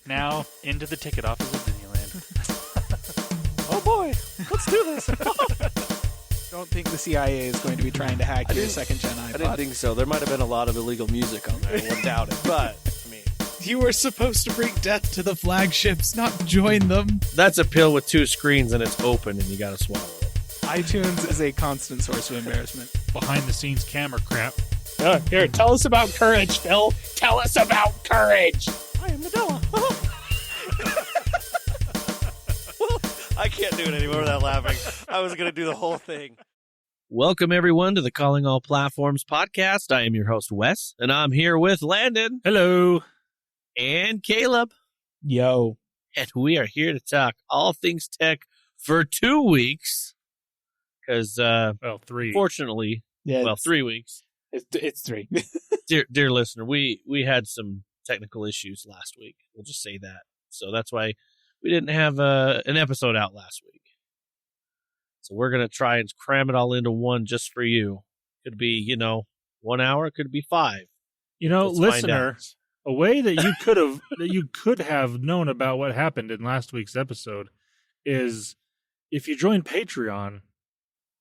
Now, into the ticket office of Disneyland. Oh boy, let's do this. Don't think the CIA is going to be trying to hack your second-gen iPod. I didn't think so. There might have been a lot of illegal music on there. I wouldn't doubt it. But, I mean... You were supposed to bring death to the flagships, not join them. That's a pill with two screens and it's open and you gotta swallow it. iTunes is a constant source of embarrassment. Behind-the-scenes camera crap. Here, tell us about courage, Phil. Tell us about courage. I am Nadella. Well, I can't do it anymore without laughing. I was going to do the whole thing. Welcome, everyone, to the Calling All Platforms podcast. I am your host, Wes, and I'm here with Landon. Hello. And Caleb. Yo. And we are here to talk all things tech for 2 weeks. Because, 3. Fortunately, 3 weeks. It's 3. Dear listener, we had some technical issues last week. We'll just say that. So that's why we didn't have an episode out last week. So we're going to try and cram it all into one just for you. Could be, 1 hour. Could be 5. Listener, a way that you could have known about what happened in last week's episode is if you join Patreon,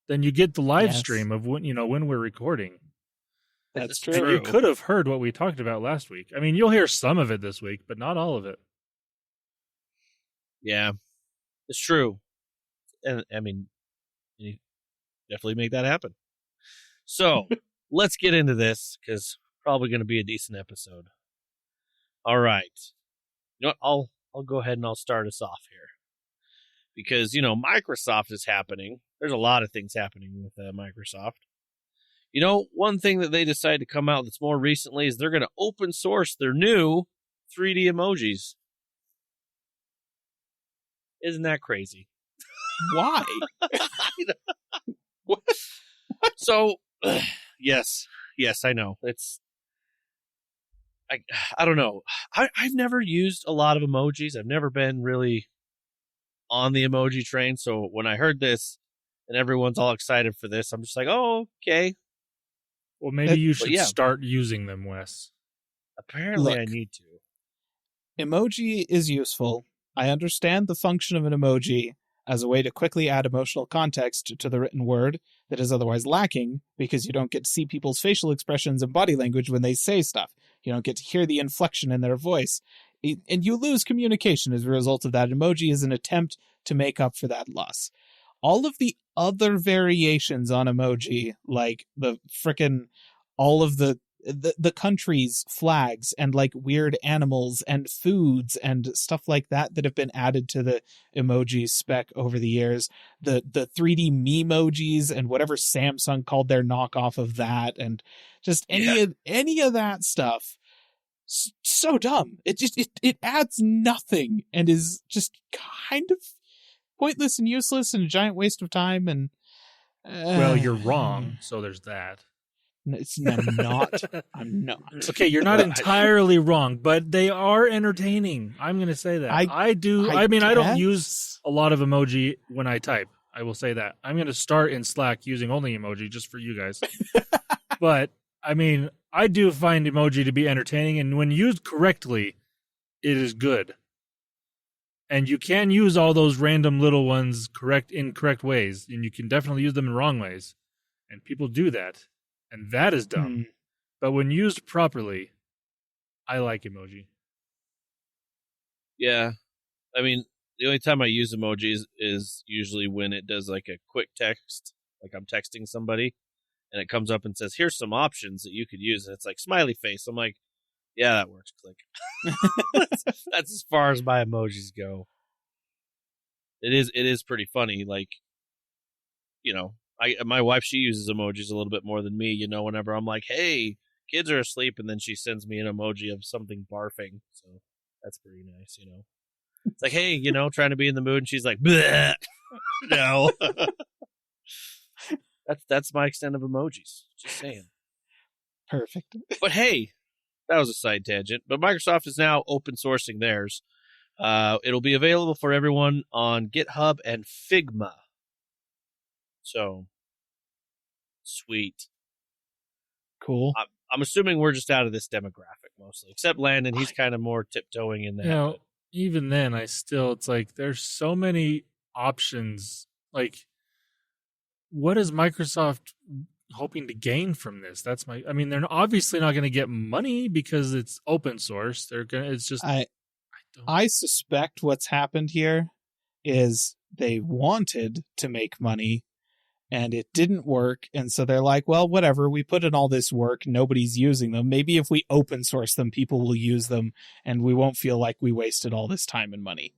then you get the live stream of when we're recording. That's true. And you could have heard what we talked about last week. I mean, you'll hear some of it this week, but not all of it. Yeah, it's true. And, I mean, you definitely make that happen. So, let's get into this, because probably going to be a decent episode. All right. You know what? I'll go ahead and I'll start us off here. Because, Microsoft is happening. There's a lot of things happening with Microsoft. One thing that they decided to come out that's more recently is they're going to open source their new 3D emojis. Isn't that crazy? Why? What? So, yes, I know. I don't know. I've never used a lot of emojis. I've never been really on the emoji train. So when I heard this and everyone's all excited for this, I'm just like, oh, okay. Well, maybe you should start using them, Wes. Apparently, I need to. Emoji is useful. I understand the function of an emoji as a way to quickly add emotional context to the written word that is otherwise lacking, because you don't get to see people's facial expressions and body language when they say stuff. You don't get to hear the inflection in their voice. And you lose communication as a result of that. Emoji is an attempt to make up for that loss. All of the other variations on emoji, like the frickin' all of the countries' flags and like weird animals and foods and stuff like that have been added to the emoji spec over the years, the 3D memojis and whatever Samsung called their knockoff of that, and just any of that stuff. So dumb. It adds nothing and is just kind of pointless and useless and a giant waste of time. And well, you're wrong. So there's that. I'm not. Okay, you're not entirely wrong, but they are entertaining. I'm going to say that. I don't use a lot of emoji when I type. I will say that. I'm going to start in Slack using only emoji just for you guys. But, I mean, I do find emoji to be entertaining, and when used correctly, it is good. And you can use all those random little ones in correct ways, and you can definitely use them in wrong ways. And people do that, and that is dumb. But when used properly, I like emoji. Yeah. I mean, the only time I use emojis is usually when it does like a quick text, like I'm texting somebody, and it comes up and says, here's some options that you could use, and it's like smiley face. I'm like, yeah, that works. Click. That's as far as my emojis go. It is pretty funny. Like, my wife, she uses emojis a little bit more than me, whenever I'm like, hey, kids are asleep, and then she sends me an emoji of something barfing. So that's pretty nice, It's like, hey, trying to be in the mood, and she's like, bleh. No. That's my extent of emojis. Just saying. Perfect. But hey, that was a side tangent. But Microsoft is now open sourcing theirs. It'll be available for everyone on GitHub and Figma. So, sweet. Cool. I'm assuming we're just out of this demographic mostly, except Landon. He's kind of more tiptoeing in that. even then, it's like there's so many options. Like, what is Microsoft hoping to gain from this? I mean, they're obviously not going to get money because it's open source. It's just, I suspect what's happened here is they wanted to make money and it didn't work. And so they're like, well, whatever, we put in all this work, nobody's using them. Maybe if we open source them, people will use them and we won't feel like we wasted all this time and money.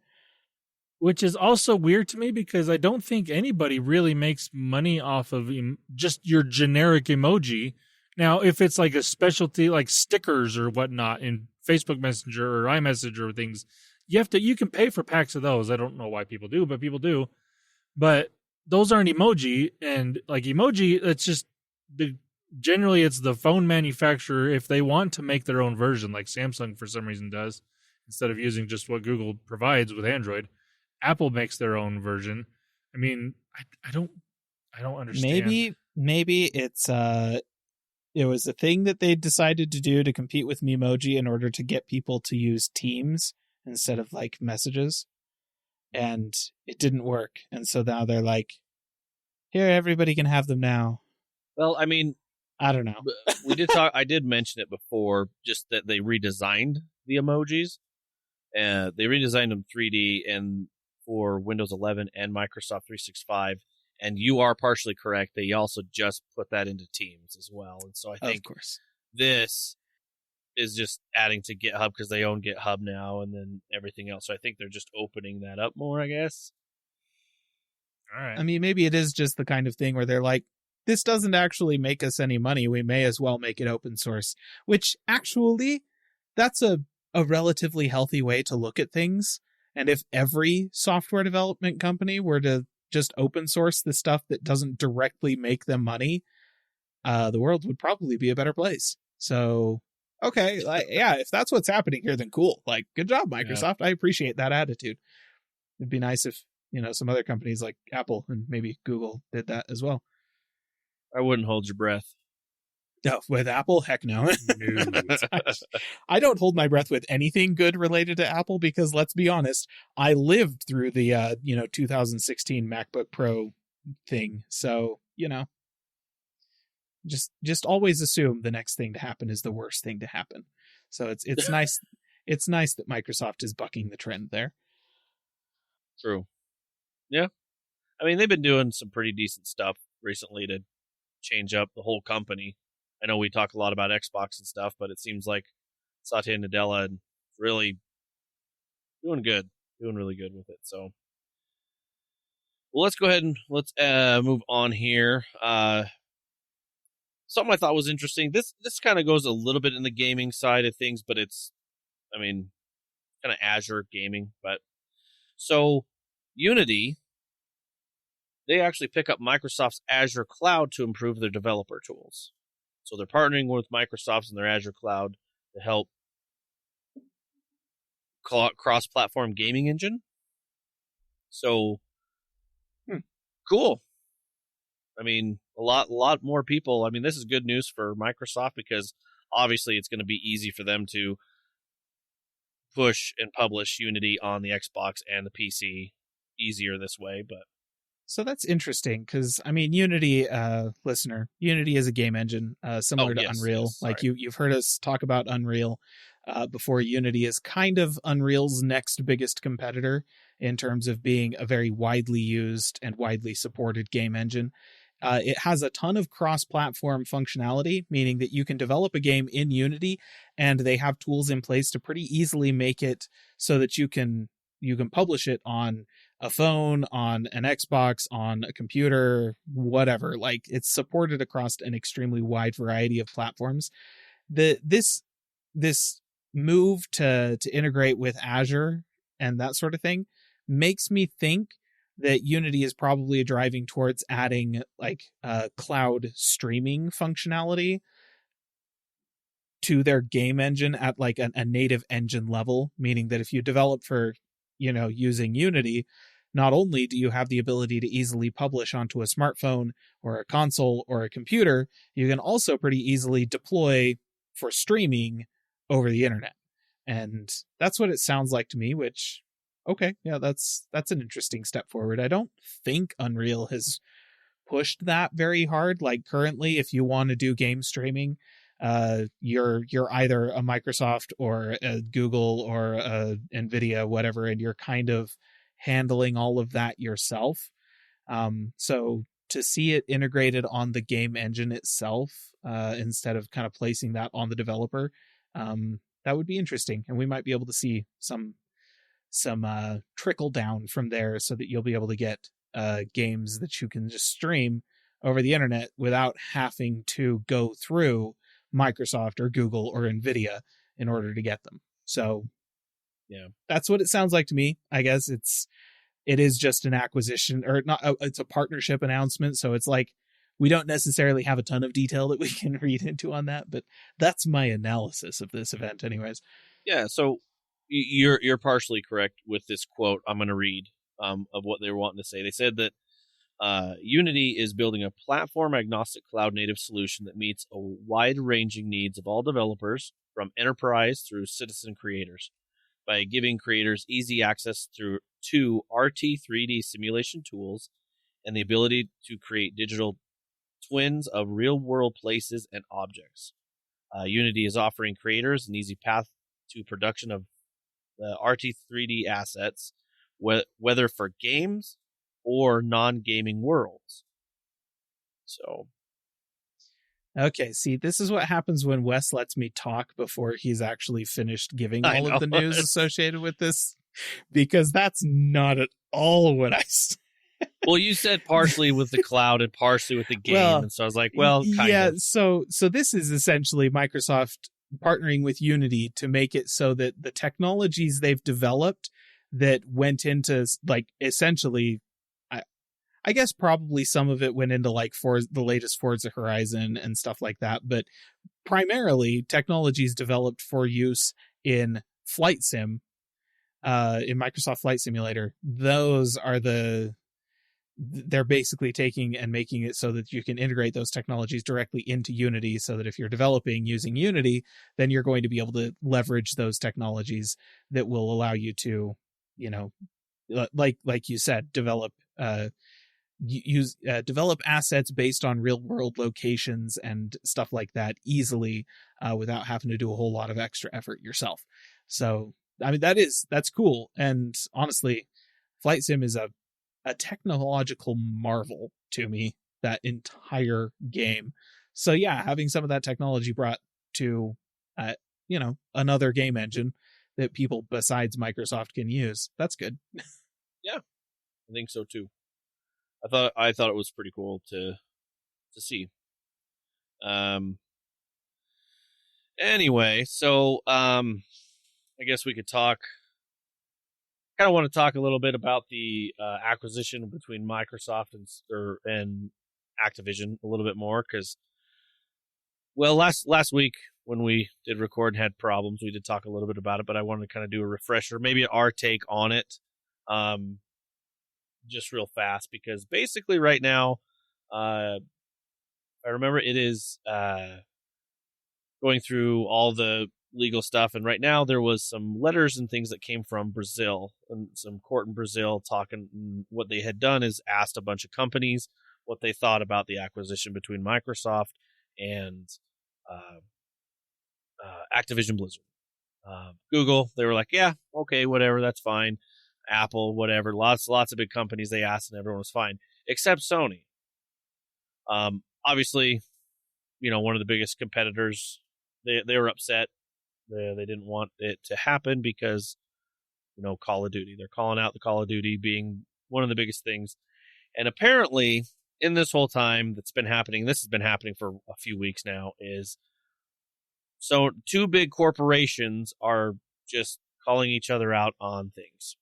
Which is also weird to me because I don't think anybody really makes money off of just your generic emoji. Now, if it's like a specialty like stickers or whatnot in Facebook Messenger or iMessage or things, you can pay for packs of those. I don't know why people do, but people do. But those aren't emoji, and like emoji, it's just generally it's the phone manufacturer, if they want to make their own version, like Samsung for some reason does, instead of using just what Google provides with Android. Apple makes their own version. I mean, I don't understand. Maybe it's it was a thing that they decided to do to compete with Memoji in order to get people to use Teams instead of like messages. And it didn't work. And so now they're like, here, everybody can have them now. Well, I mean, I don't know. I did mention it before, just that they redesigned the emojis. They redesigned them 3D and for Windows 11 and Microsoft 365. And you are partially correct. They also just put that into Teams as well. And so I think this is just adding to GitHub because they own GitHub now and then everything else. So I think they're just opening that up more, I guess. All right. I mean, maybe it is just the kind of thing where they're like, this doesn't actually make us any money. We may as well make it open source, which actually that's a relatively healthy way to look at things. And if every software development company were to just open source the stuff that doesn't directly make them money, the world would probably be a better place. So, okay, yeah, if that's what's happening here, then cool. Like, good job, Microsoft. Yeah. I appreciate that attitude. It'd be nice if, some other companies like Apple and maybe Google did that as well. I wouldn't hold your breath. No, with Apple? Heck no. I don't hold my breath with anything good related to Apple because, let's be honest, I lived through the 2016 MacBook Pro thing. So, just always assume the next thing to happen is the worst thing to happen. So it's nice. It's nice that Microsoft is bucking the trend there. True. Yeah. I mean, they've been doing some pretty decent stuff recently to change up the whole company. I know we talk a lot about Xbox and stuff, but it seems like Satya Nadella is really doing really good with it. So, well, let's go ahead and let's move on here. Something I thought was interesting. This kind of goes a little bit in the gaming side of things, but it's, kind of Azure gaming. But so Unity, they actually pick up Microsoft's Azure cloud to improve their developer tools. So they're partnering with Microsoft and their Azure cloud to help cross-platform gaming engine. So, cool. A lot more people. This is good news for Microsoft because obviously it's going to be easy for them to push and publish Unity on the Xbox and the PC easier this way. But so that's interesting because Unity, listener, Unity is a game engine similar to Unreal. Yes, like you've heard us talk about Unreal before. Unity is kind of Unreal's next biggest competitor in terms of being a very widely used and widely supported game engine. It has a ton of cross-platform functionality, meaning that you can develop a game in Unity and they have tools in place to pretty easily make it so that you can publish it on a phone, on an Xbox, on a computer, whatever. Like, it's supported across an extremely wide variety of platforms. This move to integrate with Azure and that sort of thing makes me think that Unity is probably driving towards adding cloud streaming functionality to their game engine at like a native engine level, meaning that if you develop for using Unity, not only do you have the ability to easily publish onto a smartphone or a console or a computer, you can also pretty easily deploy for streaming over the internet. And that's what it sounds like to me, which, okay, yeah, that's an interesting step forward. I don't think Unreal has pushed that very hard. Like currently, if you want to do game streaming, you're either a Microsoft or a Google or a Nvidia, whatever, and you're kind of handling all of that yourself. So to see it integrated on the game engine itself, instead of kind of placing that on the developer, that would be interesting, and we might be able to see some trickle down from there, so that you'll be able to get games that you can just stream over the internet without having to go through Microsoft or Google or Nvidia in order to get them. So yeah, that's what it sounds like to me. I guess it is just an acquisition, or not. It's a partnership announcement. So it's like, we don't necessarily have a ton of detail that we can read into on that, but that's my analysis of this event anyways. Yeah. So you're partially correct with this quote I'm going to read, of what they were wanting to say. They said that Unity is building a platform-agnostic cloud-native solution that meets a wide-ranging needs of all developers, from enterprise through citizen creators, by giving creators easy access to RT 3D simulation tools and the ability to create digital twins of real-world places and objects. Unity is offering creators an easy path to production of the RT 3D assets, whether for games or non-gaming worlds. So, okay, see, this is what happens when Wes lets me talk before he's actually finished giving all of the news associated with this, because that's not at all what I said. Well, you said partially with the cloud and partially with the game, and so I was like, well, kind of. So this is essentially Microsoft partnering with Unity to make it so that the technologies they've developed that went into, like, essentially, I guess probably some of it went into like the latest Forza Horizon and stuff like that, but primarily technologies developed for use in Flight Sim, in Microsoft Flight Simulator. Those are they're basically taking and making it so that you can integrate those technologies directly into Unity, so that if you're developing using Unity, then you're going to be able to leverage those technologies that will allow you to, like you said, develop assets based on real world locations and stuff like that easily, without having to do a whole lot of extra effort yourself. So, I mean, that's cool. And honestly, Flight Sim is a technological marvel to me, that entire game. So yeah, having some of that technology brought to, another game engine that people besides Microsoft can use, that's good. Yeah, I think so too. I thought it was pretty cool to see. Anyway, so I guess we could talk. Kind of want to talk a little bit about the acquisition between Microsoft and Activision a little bit more, because, well, last week when we did record and had problems, we did talk a little bit about it, but I wanted to kind of do a refresher, maybe our take on it, just real fast, because basically right now, I remember it is going through all the legal stuff, and right now there was some letters and things that came from Brazil, and some court in Brazil talking. What they had done is asked a bunch of companies what they thought about the acquisition between Microsoft and Activision Blizzard. Google, they were like, yeah, okay, whatever, that's fine. Apple, whatever, lots of big companies they asked, and everyone was fine except Sony. Obviously, one of the biggest competitors, they were upset. They didn't want it to happen because, Call of Duty. They're calling out the Call of Duty being one of the biggest things. And apparently, in this whole time that's been happening, this has been happening for a few weeks now, is so two big corporations are just calling each other out on things.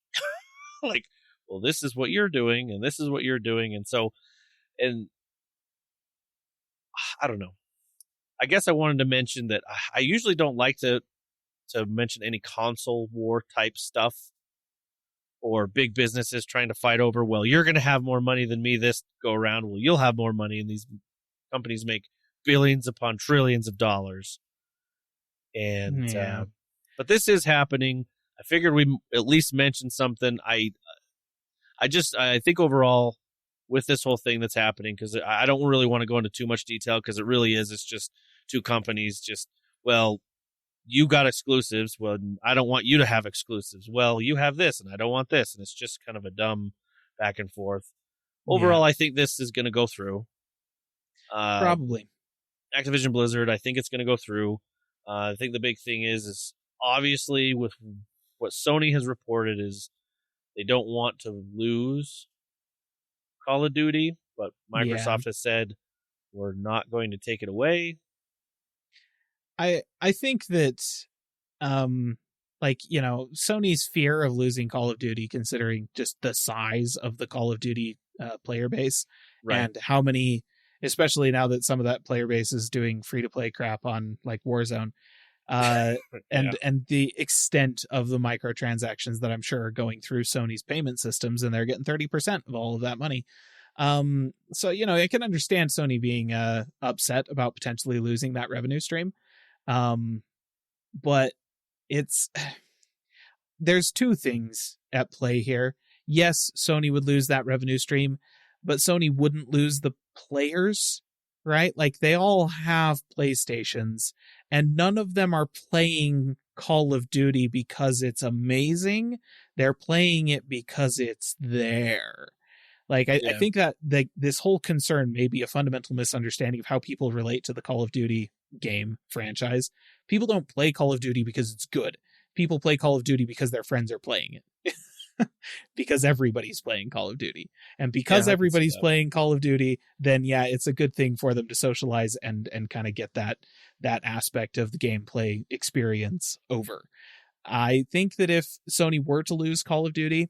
Like, well, this is what you're doing, and this is what you're doing. And so, and I don't know. I guess I wanted to mention that I usually don't like to mention any console war type stuff, or big businesses trying to fight over, well, you're going to have more money than me this go around. Well, you'll have more money. And these companies make billions upon trillions of dollars. And But this is happening. I figured we at least mention something. I think overall with this whole thing that's happening, because I don't really want to go into too much detail, because it really is. It's just two companies just, well, you got exclusives. Well, I don't want you to have exclusives. Well, you have this and I don't want this. And it's just kind of a dumb back and forth. Overall, I think this is going to go through. Probably. Activision Blizzard, I think it's going to go through. I think the big thing is obviously with what Sony has reported is they don't want to lose Call of Duty, but Microsoft has said we're not going to take it away. I think that, Sony's fear of losing Call of Duty, considering just the size of the Call of Duty player base, and how many, especially now that some of that player base is doing free-to-play crap on like Warzone, and the extent of the microtransactions that I'm sure are going through Sony's payment systems, and they're getting 30% of all of that money. So, I can understand Sony being upset about potentially losing that revenue stream. But there's two things at play here. Yes, Sony would lose that revenue stream, but Sony wouldn't lose the players, right? Like, they all have PlayStations, and none of them are playing Call of Duty because it's amazing. They're playing it because it's there. Like, I think that this whole concern may be a fundamental misunderstanding of how people relate to the Call of Duty game franchise. People don't play Call of Duty because it's good. People play Call of Duty because their friends are playing it. Because everybody's playing Call of Duty. And because everybody's playing Call of Duty, then it's a good thing for them to socialize and kind of get that aspect of the gameplay experience over. I think that if Sony were to lose Call of Duty,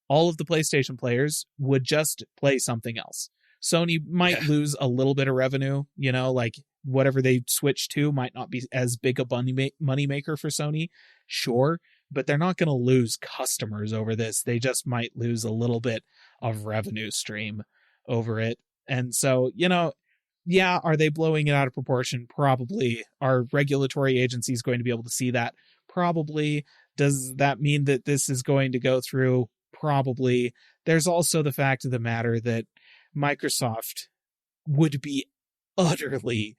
all of the PlayStation players would just play something else. Sony might lose a little bit of revenue, like whatever they switch to might not be as big a money maker for Sony, sure, but they're not going to lose customers over this. They just might lose a little bit of revenue stream over it. And so, are they blowing it out of proportion? Probably. Are regulatory agencies going to be able to see that? Probably. Does that mean that this is going to go through? Probably. There's also the fact of the matter that Microsoft would be utterly,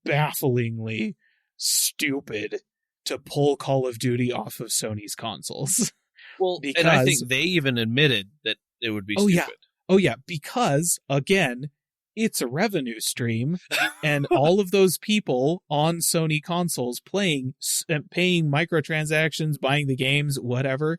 bafflingly stupid to pull Call of Duty off of Sony's consoles. Well, and I think they even admitted that it would be stupid. Oh, yeah, because, again, it's a revenue stream, and all of those people on Sony consoles paying microtransactions, buying the games, whatever,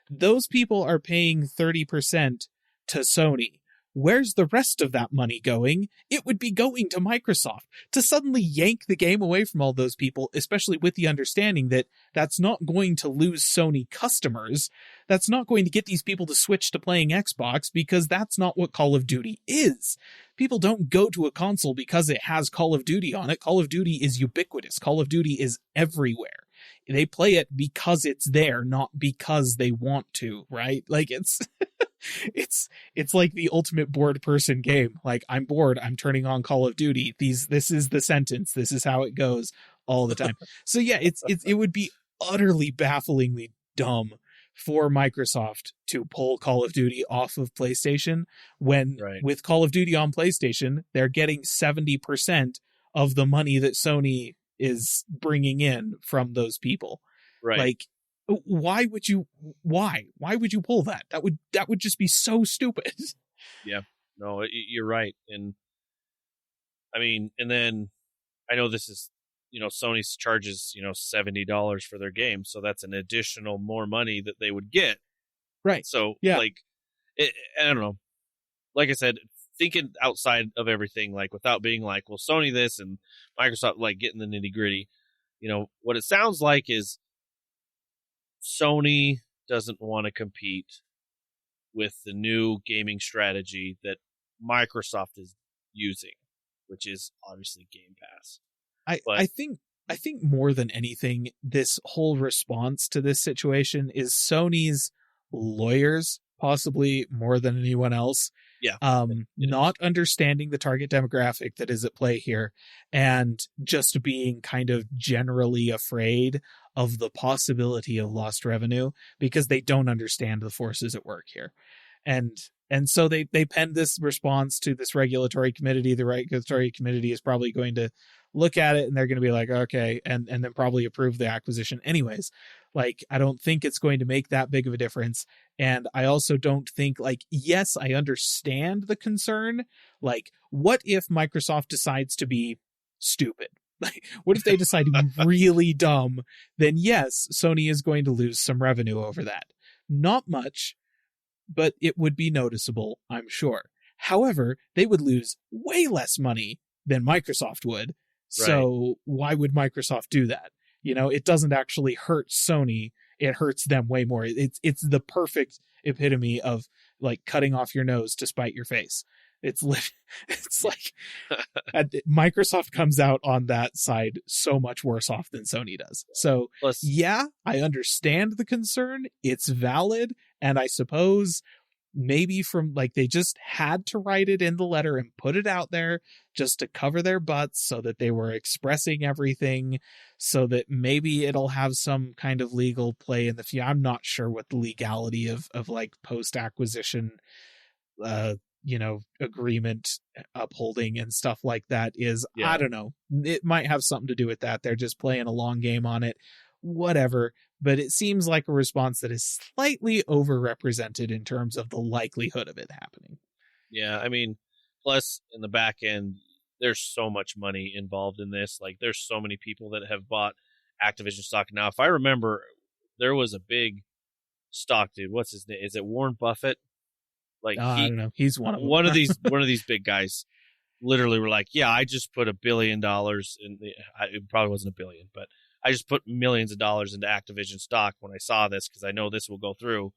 those people are paying 30% to Sony. Where's the rest of that money going? It would be going to Microsoft. To suddenly yank the game away from all those people, especially with the understanding that that's not going to lose Sony customers, that's not going to get these people to switch to playing Xbox, because that's not what Call of Duty is. People don't go to a console because it has Call of Duty on it. Call of Duty is ubiquitous. Call of Duty is everywhere. They play it because it's there, not because they want to, right? Like, it's it's like the ultimate bored person game. Like, I'm bored, I'm turning on Call of Duty. This is the sentence. This is how it goes all the time. So yeah, it would be utterly bafflingly dumb for Microsoft to pull Call of Duty off of PlayStation when with Call of Duty on PlayStation, they're getting 70% of the money that Sony is bringing in from those people. Right. Like, why would you pull that? That would just be so stupid. Yeah, no, you're right. And I mean, and then I know this is, Sony charges, $70 for their game. So that's an additional more money that they would get. Right. So I don't know, like I said, thinking outside of everything, like without being like, well, Sony this and Microsoft, like getting the nitty gritty, what it sounds like is Sony doesn't want to compete with the new gaming strategy that Microsoft is using, which is obviously Game Pass. I think more than anything, this whole response to this situation is Sony's lawyers, possibly more than anyone else. Yeah. Not understanding the target demographic that is at play here, and just being kind of generally afraid of the possibility of lost revenue because they don't understand the forces at work here. And so they penned this response to this regulatory committee. The regulatory committee is probably going to look at it and they're going to be like, okay, and then probably approve the acquisition anyways. Like, I don't think it's going to make that big of a difference. And I also don't think, like, yes, I understand the concern. Like, what if Microsoft decides to be stupid? Like, what if they decide to be really dumb? Then yes, Sony is going to lose some revenue over that. Not much, but it would be noticeable, I'm sure. However, they would lose way less money than Microsoft would. Right. So why would Microsoft do that? You know, it doesn't actually hurt Sony. It hurts them way more. It's the perfect epitome of like cutting off your nose to spite your face. It's like Microsoft comes out on that side so much worse off than Sony does. So yeah, I understand the concern. It's valid. And I suppose maybe from like they just had to write it in the letter and put it out there just to cover their butts so that they were expressing everything so that maybe it'll have some kind of legal play in the future. I'm not sure what the legality of like post-acquisition agreement upholding and stuff like that is. I don't know. It might have something to do with that. They're just playing a long game on it. Whatever. But it seems like a response that is slightly overrepresented in terms of the likelihood of it happening. Yeah, I mean, plus in the back end, there's so much money involved in this. Like, there's so many people that have bought Activision stock. Now, if I remember, there was a big stock dude. What's his name? Is it Warren Buffett? Like, I don't know. He's one of them. one of these big guys. Literally, were like, yeah, I just put $1 billion in. It probably wasn't $1 billion, but I just put millions of dollars into Activision stock when I saw this because I know this will go through.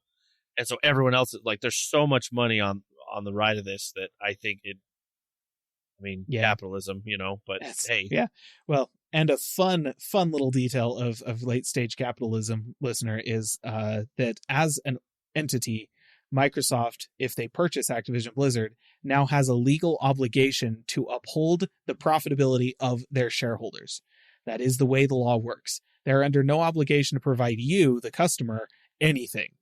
And so everyone else, like, there's so much money on the ride of this that I think capitalism, but hey. Yeah. Well, and a fun little detail of late stage capitalism, listener, is that as an entity, Microsoft, if they purchase Activision Blizzard, now has a legal obligation to uphold the profitability of their shareholders. That is the way the law works. They're under no obligation to provide you, the customer, anything.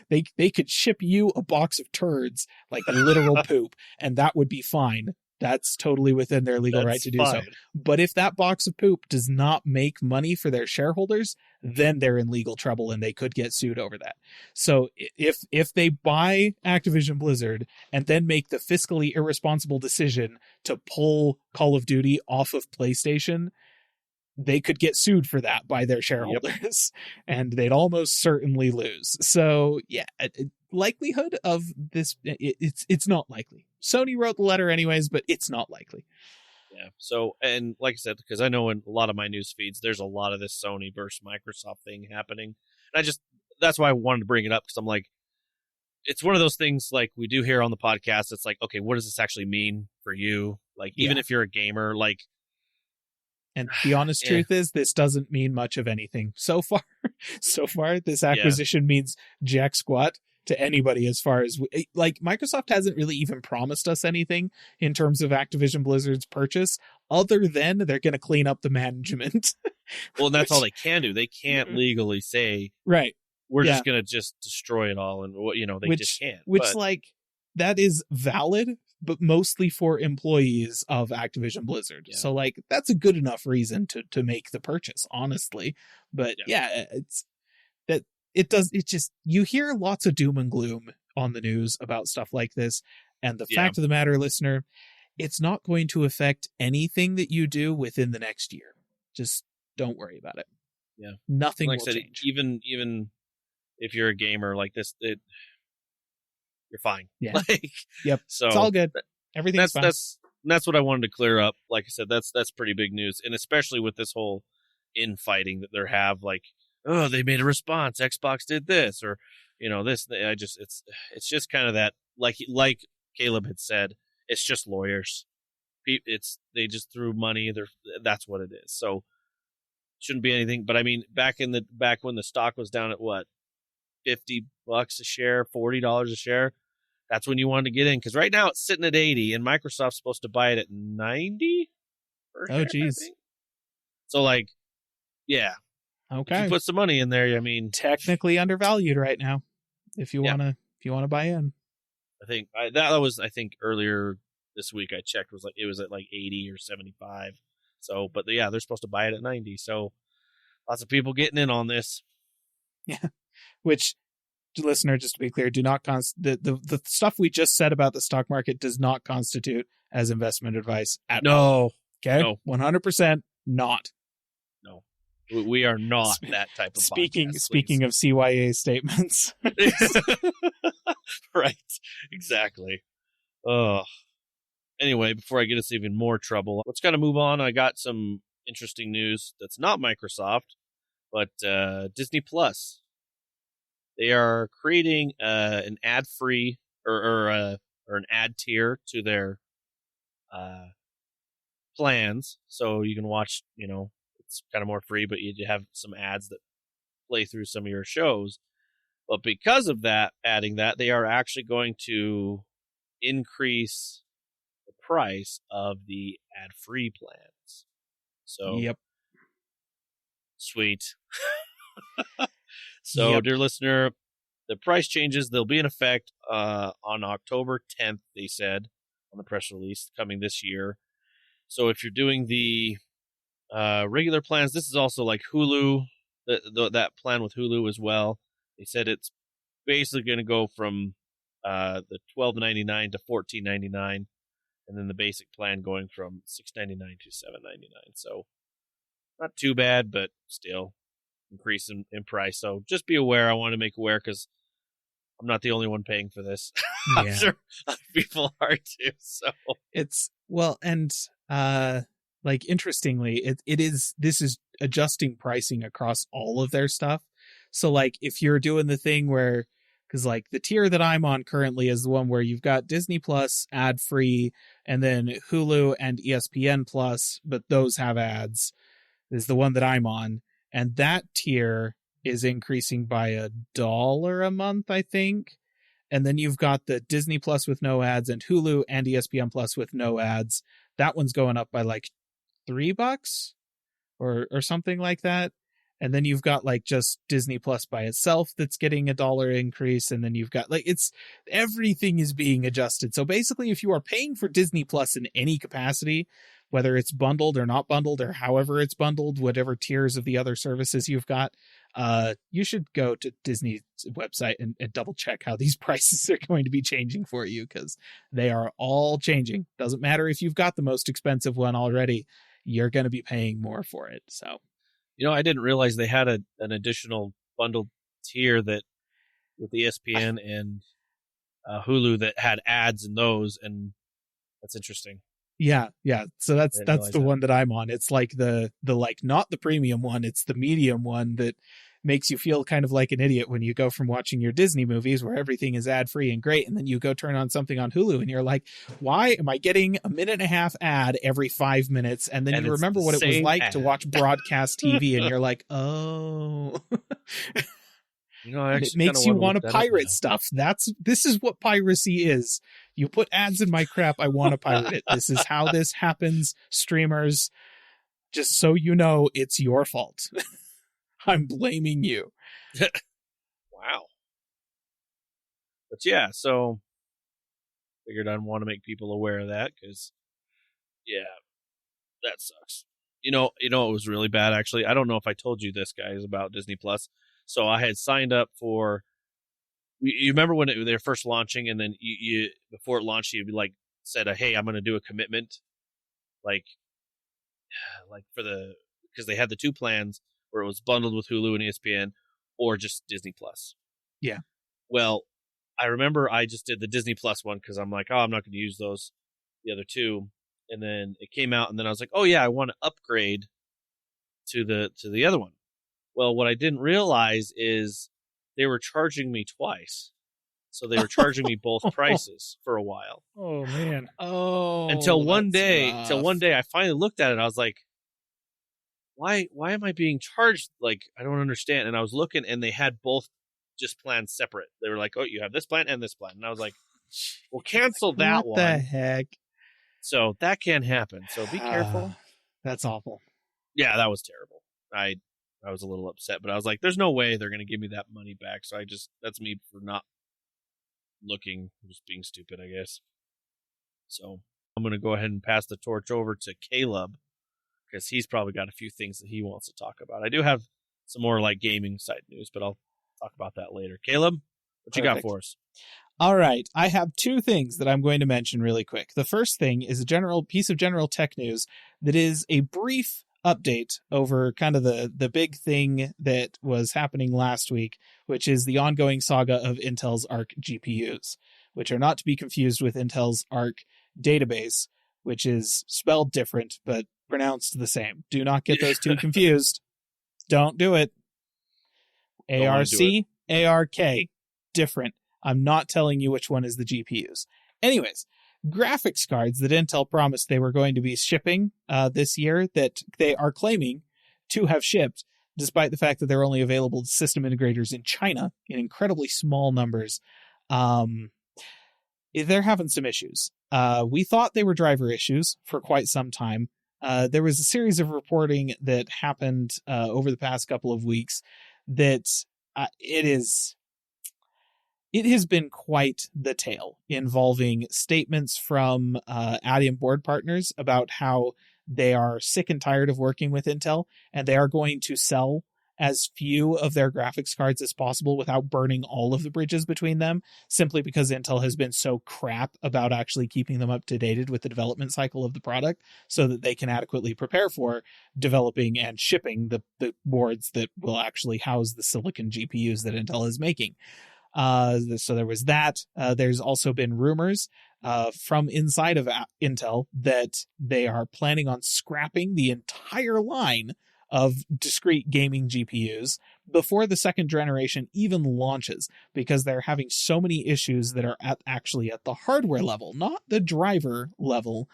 Right. They could ship you a box of turds, like literal poop, and that would be fine. That's totally within their legal right to do so. But if that box of poop does not make money for their shareholders, then they're in legal trouble and they could get sued over that. So if they buy Activision Blizzard and then make the fiscally irresponsible decision to pull Call of Duty off of PlayStation, they could get sued for that by their shareholders, and they'd almost certainly lose. So yeah, likelihood of this, it's not likely. Sony wrote the letter anyways, but it's not likely. Yeah. So, and like I said, because I know in a lot of my news feeds, there's a lot of this Sony versus Microsoft thing happening. And that's why I wanted to bring it up, because I'm like, it's one of those things like we do here on the podcast. It's like, okay, what does this actually mean for you? Like, even if you're a gamer, like, and the honest truth is, this doesn't mean much of anything so far. This acquisition means jack squat to anybody as far as like Microsoft hasn't really even promised us anything in terms of Activision Blizzard's purchase, other than they're going to clean up the management. Well, that's all they can do. They can't legally say, right, we're just going to just destroy it all, and they just can't. Like, that is valid, but mostly for employees of Activision Blizzard. Yeah. So like, that's a good enough reason to make the purchase, honestly. But you hear lots of doom and gloom on the news about stuff like this. And the fact of the matter, listener, it's not going to affect anything that you do within the next year. Just don't worry about it. Yeah. Nothing will change. Even if you're a gamer like this, you're fine. Yeah. Yep. So it's all good. Everything's fine. That's what I wanted to clear up. Like I said, that's pretty big news. And especially with this whole infighting that they have, like, oh, they made a response, Xbox did this, or this. It's just kind of that, like Caleb had said, it's just lawyers. They just threw money. That's what it is. So shouldn't be anything. But I mean, back when the stock was down at what, $50 a share, $40 a share, that's when you wanted to get in, because right now it's sitting at 80 and Microsoft's supposed to buy it at 90. Oh geez. So like, yeah, Okay. If you put some money in there, I mean, technically undervalued right now. If you want to buy in. I think that was earlier this week I checked it was at like 80 or 75. So, but yeah, they're supposed to buy it at 90. So, lots of people getting in on this. Yeah. Which, listener, just to be clear, do not the stuff we just said about the stock market does not constitute as investment advice at all. Okay? No. 100% not. No. We are not that type of speaking podcast, of CYA statements. Right. Exactly. Anyway, before I get us even more trouble, let's kind of move on. I got some interesting news that's not Microsoft, but Disney Plus. They are creating an ad-free or an ad tier to their plans, so you can watch. It's kind of more free, but you have some ads that play through some of your shows. But because of that, adding that, they are actually going to increase the price of the ad-free plans. So, yep, sweet. So, yep. Dear listener, the price changes, they'll be in effect on October 10th, they said, on the press release, coming this year. So if you're doing the regular plans, this is also like Hulu, that plan with Hulu as well. They said it's basically going to go from the $12.99 to $14.99, and then the basic plan going from $6.99 to $7.99. So not too bad, but still increase in price. So just be aware. I want to make aware because I'm not the only one paying for this. Yeah. I'm sure other people are too. So it's and interestingly, this is adjusting pricing across all of their stuff. So like if you're doing the thing where, because like the tier that I'm on currently is the one where you've got Disney Plus ad free, and then Hulu and ESPN Plus, but those have ads, is the one that I'm on. And that tier is increasing by $1 a month, I think. And then you've got the Disney Plus with no ads and Hulu and ESPN Plus with no ads. That one's going up by like $3 or something like that. And then you've got like just Disney Plus by itself that's getting $1 increase. And then you've got everything is being adjusted. So basically, if you are paying for Disney Plus in any capacity, whether it's bundled or not bundled or however it's bundled, whatever tiers of the other services you've got, you should go to Disney's website and double check how these prices are going to be changing for you, because they are all changing. Doesn't matter if you've got the most expensive one already, you're going to be paying more for it. So, I didn't realize they had an additional bundled tier that with ESPN and Hulu that had ads in those, and that's interesting. Yeah. So that's the one that I'm on. It's like the not the premium one, it's the medium one that makes you feel kind of like an idiot when you go from watching your Disney movies where everything is ad free and great, and then you go turn on something on Hulu and you're like, why am I getting a 1.5-minute ad every 5 minutes? And then you remember what it was like to watch broadcast TV and you're like, oh. It makes you want to pirate stuff. This is what piracy is. You put ads in my crap, I want to pirate it. This is how this happens, streamers. Just so you know, it's your fault. I'm blaming you. Wow. But yeah, so figured I'd want to make people aware of that, because yeah, that sucks. It was really bad, actually. I don't know if I told you this, guys, about Disney Plus. So I had signed up for. You remember when they were first launching, and then you before it launched, you said, "Hey, I'm going to do a commitment," because they had the two plans where it was bundled with Hulu and ESPN, or just Disney Plus. Yeah. Well, I remember I just did the Disney Plus one because I'm like, I'm not going to use the other two, and then it came out, and then I was like, oh yeah, I want to upgrade to the other one. Well, what I didn't realize is they were charging me twice. So they were charging me both prices for a while. Oh man. Oh. Until one day I finally looked at it. I was like, why am I being charged? I don't understand. And I was looking, and they had both just plans separate. They were like, oh, you have this plan and this plan. And I was like, well, cancel that one. What the heck? So that can't happen. So be careful. That's awful. Yeah, that was terrible. I was a little upset, but I was like, there's no way they're going to give me that money back. So that's me for not looking, just being stupid, I guess. So I'm going to go ahead and pass the torch over to Caleb, because he's probably got a few things that he wants to talk about. I do have some more like gaming side news, but I'll talk about that later. Caleb, what you got for us? All right. I have two things that I'm going to mention really quick. The first thing is a general piece of general tech news that is a brief update over kind of the big thing that was happening last week, which is the ongoing saga of Intel's Arc GPUs, which are not to be confused with Intel's Arc database, which is spelled different, but pronounced the same. Do not get those two confused. Don't do it. ARC, ARK, different. I'm not telling you which one is the GPUs. Anyways, graphics cards that Intel promised they were going to be shipping this year, that they are claiming to have shipped, despite the fact that they're only available to system integrators in China in incredibly small numbers. They're having some issues. We thought they were driver issues for quite some time. There was a series of reporting that happened over the past couple of weeks that it has been quite the tale, involving statements from Adium board partners about how they are sick and tired of working with Intel, and they are going to sell as few of their graphics cards as possible without burning all of the bridges between them, simply because Intel has been so crap about actually keeping them up to date with the development cycle of the product, so that they can adequately prepare for developing and shipping the boards that will actually house the silicon GPUs that Intel is making. So there was that. There's also been rumors from inside of Intel that they are planning on scrapping the entire line of discrete gaming GPUs before the second generation even launches, because they're having so many issues that are actually at the hardware level, not the driver level.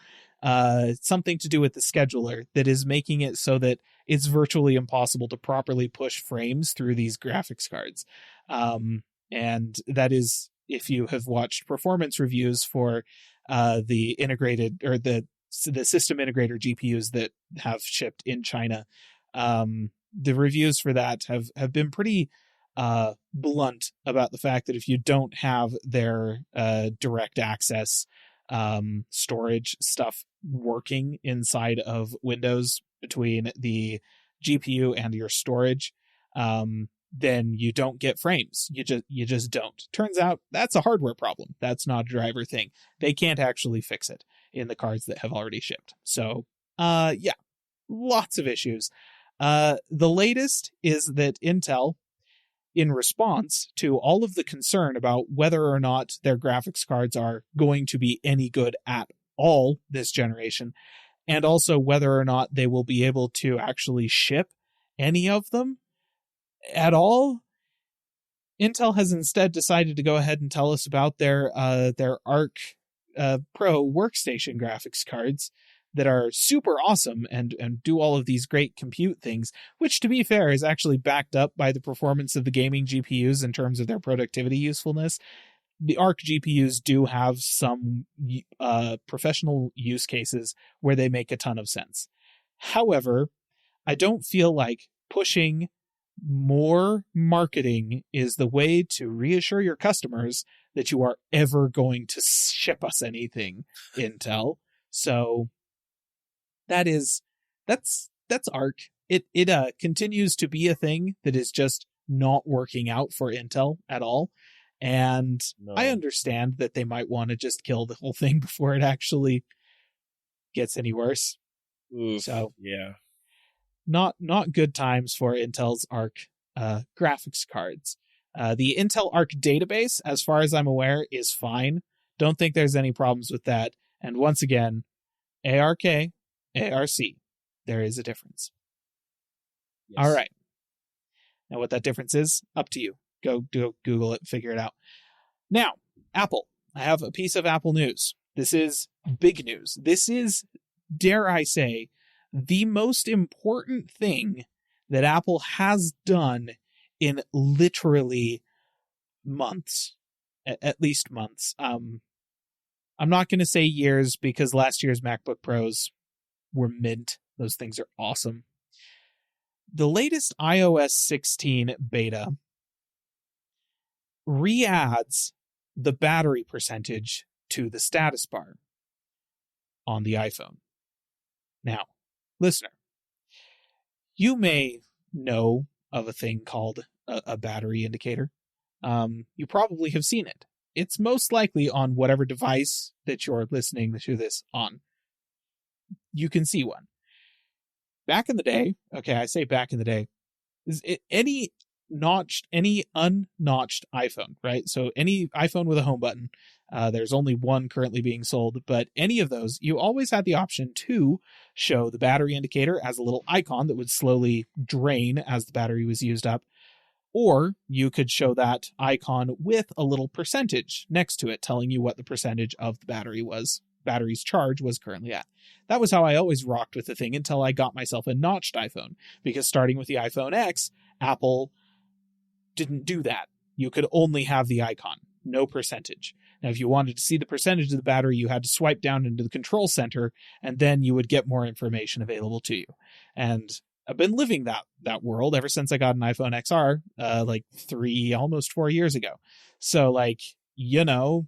Something to do with the scheduler that is making it so that it's virtually impossible to properly push frames through these graphics cards. And that is, if you have watched performance reviews for the integrated or the system integrator GPUs that have shipped in China, the reviews for that have been pretty blunt about the fact that if you don't have their direct access storage stuff working inside of Windows between the GPU and your storage, then you don't get frames. You just don't. Turns out that's a hardware problem. That's not a driver thing. They can't actually fix it in the cards that have already shipped. So, yeah, lots of issues. The latest is that Intel, in response to all of the concern about whether or not their graphics cards are going to be any good at all this generation, and also whether or not they will be able to actually ship any of them at all, Intel has instead decided to go ahead and tell us about their Arc Pro workstation graphics cards that are super awesome and do all of these great compute things, which, to be fair, is actually backed up by the performance of the gaming GPUs in terms of their productivity usefulness. The Arc GPUs do have some professional use cases where they make a ton of sense. However, I don't feel like pushing more marketing is the way to reassure your customers that you are ever going to ship us anything, Intel. So that's Arc. It continues to be a thing that is just not working out for Intel at all. And no. I understand that they might want to just kill the whole thing before it actually gets any worse. Oof, so yeah. Not good times for Intel's Arc graphics cards. The Intel Arc database, as far as I'm aware, is fine. Don't think there's any problems with that. And once again, ARK, ARC, there is a difference. Yes. All right. Now what that difference is, up to you. Go Google it, figure it out. Now, Apple. I have a piece of Apple news. This is big news. This is, dare I say, the most important thing that Apple has done in literally months, at least months. I'm not going to say years, because last year's MacBook Pros were mint. Those things are awesome. the latest iOS 16 beta re-adds the battery percentage to the status bar on the iPhone. Now, listener, you may know of a thing called a battery indicator. You probably have seen it. It's most likely on whatever device that you're listening to this on. You can see one. Back in the day, okay, I say back in the day, any unnotched iPhone, right? So any iPhone with a home button, there's only one currently being sold, but any of those, you always had the option to show the battery indicator as a little icon that would slowly drain as the battery was used up, or you could show that icon with a little percentage next to it telling you what the percentage of the battery's charge was currently at. That was how I always rocked with the thing until I got myself a notched iPhone, because starting with the iPhone X, Apple didn't do that. You could only have the icon, no percentage. Now, if you wanted to see the percentage of the battery, you had to swipe down into the control center, and then you would get more information available to you. And I've been living that world ever since I got an iPhone XR, like almost 4 years ago. So, like, you know,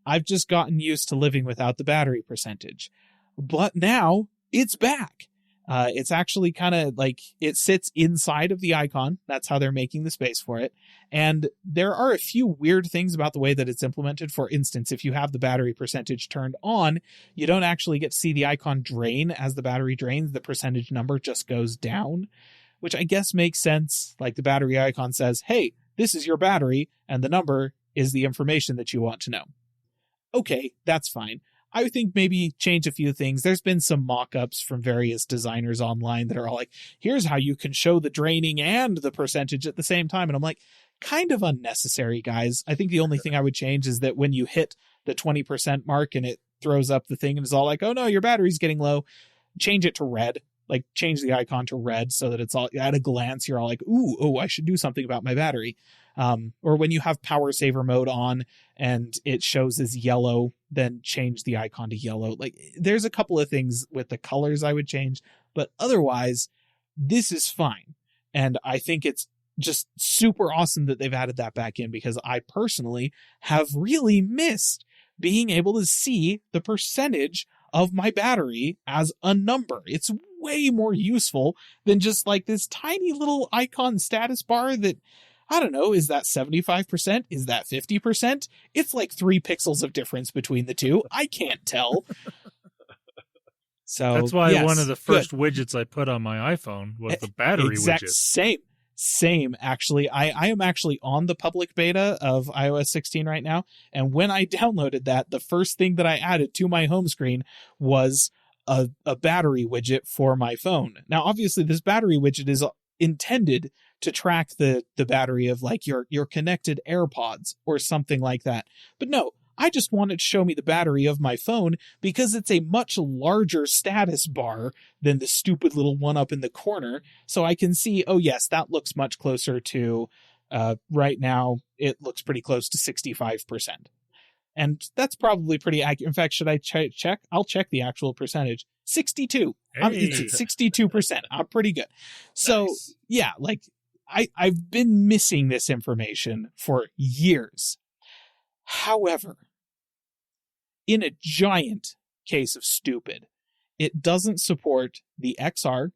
I've just gotten used to living without the battery percentage. But now it's back. It's actually kind of like it sits inside of the icon. That's how they're making the space for it. And there are a few weird things about the way that it's implemented. For instance, if you have the battery percentage turned on, you don't actually get to see the icon drain as the battery drains. The percentage number just goes down, which I guess makes sense. Like the battery icon says, hey, this is your battery, and the number is the information that you want to know. Okay, that's fine. I think maybe change a few things. There's been some mock-ups from various designers online that are all like, here's how you can show the draining and the percentage at the same time. And I'm like, kind of unnecessary, guys. I think the only thing I would change is that when you hit the 20% mark and it throws up the thing and is all like, oh no, your battery's getting low, change it to red. Like change the icon to red so that it's all at a glance, you're all like, I should do something about my battery. Or when you have power saver mode on and it shows as yellow, then change the icon to yellow. Like there's a couple of things with the colors I would change, but otherwise this is fine. And I think it's just super awesome that they've added that back in, because I personally have really missed being able to see the percentage of my battery as a number. It's way more useful than just like this tiny little icon status bar that, I don't know, is that 75%? Is that 50%? It's like 3 pixels of difference between the two. I can't tell. So that's why one of the first widgets I put on my iPhone was the battery widget. Same, actually. I am actually on the public beta of iOS 16 right now, and when I downloaded that, the first thing that I added to my home screen was a battery widget for my phone. Now, obviously, this battery widget is intended to track the battery of like your connected AirPods or something like that. But no, I just want it to show me the battery of my phone because it's a much larger status bar than the stupid little one up in the corner. So I can see, oh yes, that looks much closer to, right now, it looks pretty close to 65%. And that's probably pretty accurate. In fact, should I check? I'll check the actual percentage. 62. Hey. It's 62%. I'm pretty good. So nice. Yeah, like I've been missing this information for years. However, in a giant case of stupid, it doesn't support the XR,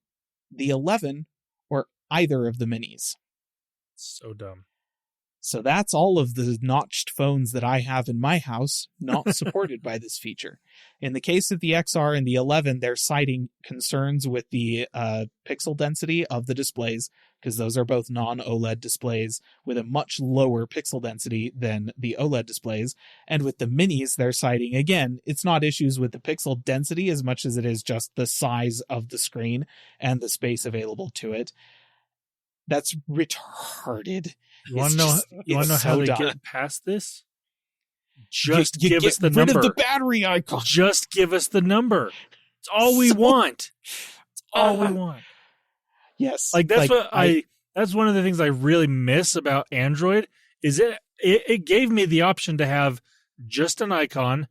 the 11, or either of the minis. So dumb. So that's all of the notched phones that I have in my house not supported by this feature. In the case of the XR and the 11, they're citing concerns with the pixel density of the displays, because those are both non-OLED displays with a much lower pixel density than the OLED displays. And with the minis, they're citing, again, it's not issues with the pixel density as much as it is just the size of the screen and the space available to it. That's retarded. You want to know how they get past this? Just give us the number. Rid of the battery icon. Just give us the number. It's all we want. It's all we want. Yes. Like that's that's one of the things I really miss about Android is it gave me the option to have just an icon,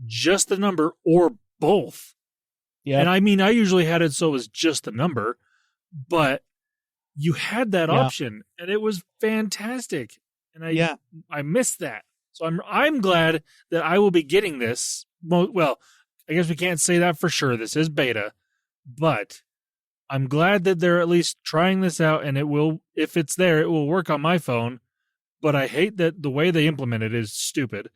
just the number, or both. Yeah. And I mean, I usually had it so it was just the number. but you had that option, and it was fantastic. And I missed that. So I'm glad that I will be getting this. Well, I guess we can't say that for sure. This is beta, but I'm glad that they're at least trying this out, and it will, if it's there, it will work on my phone. But I hate that the way they implement it is stupid,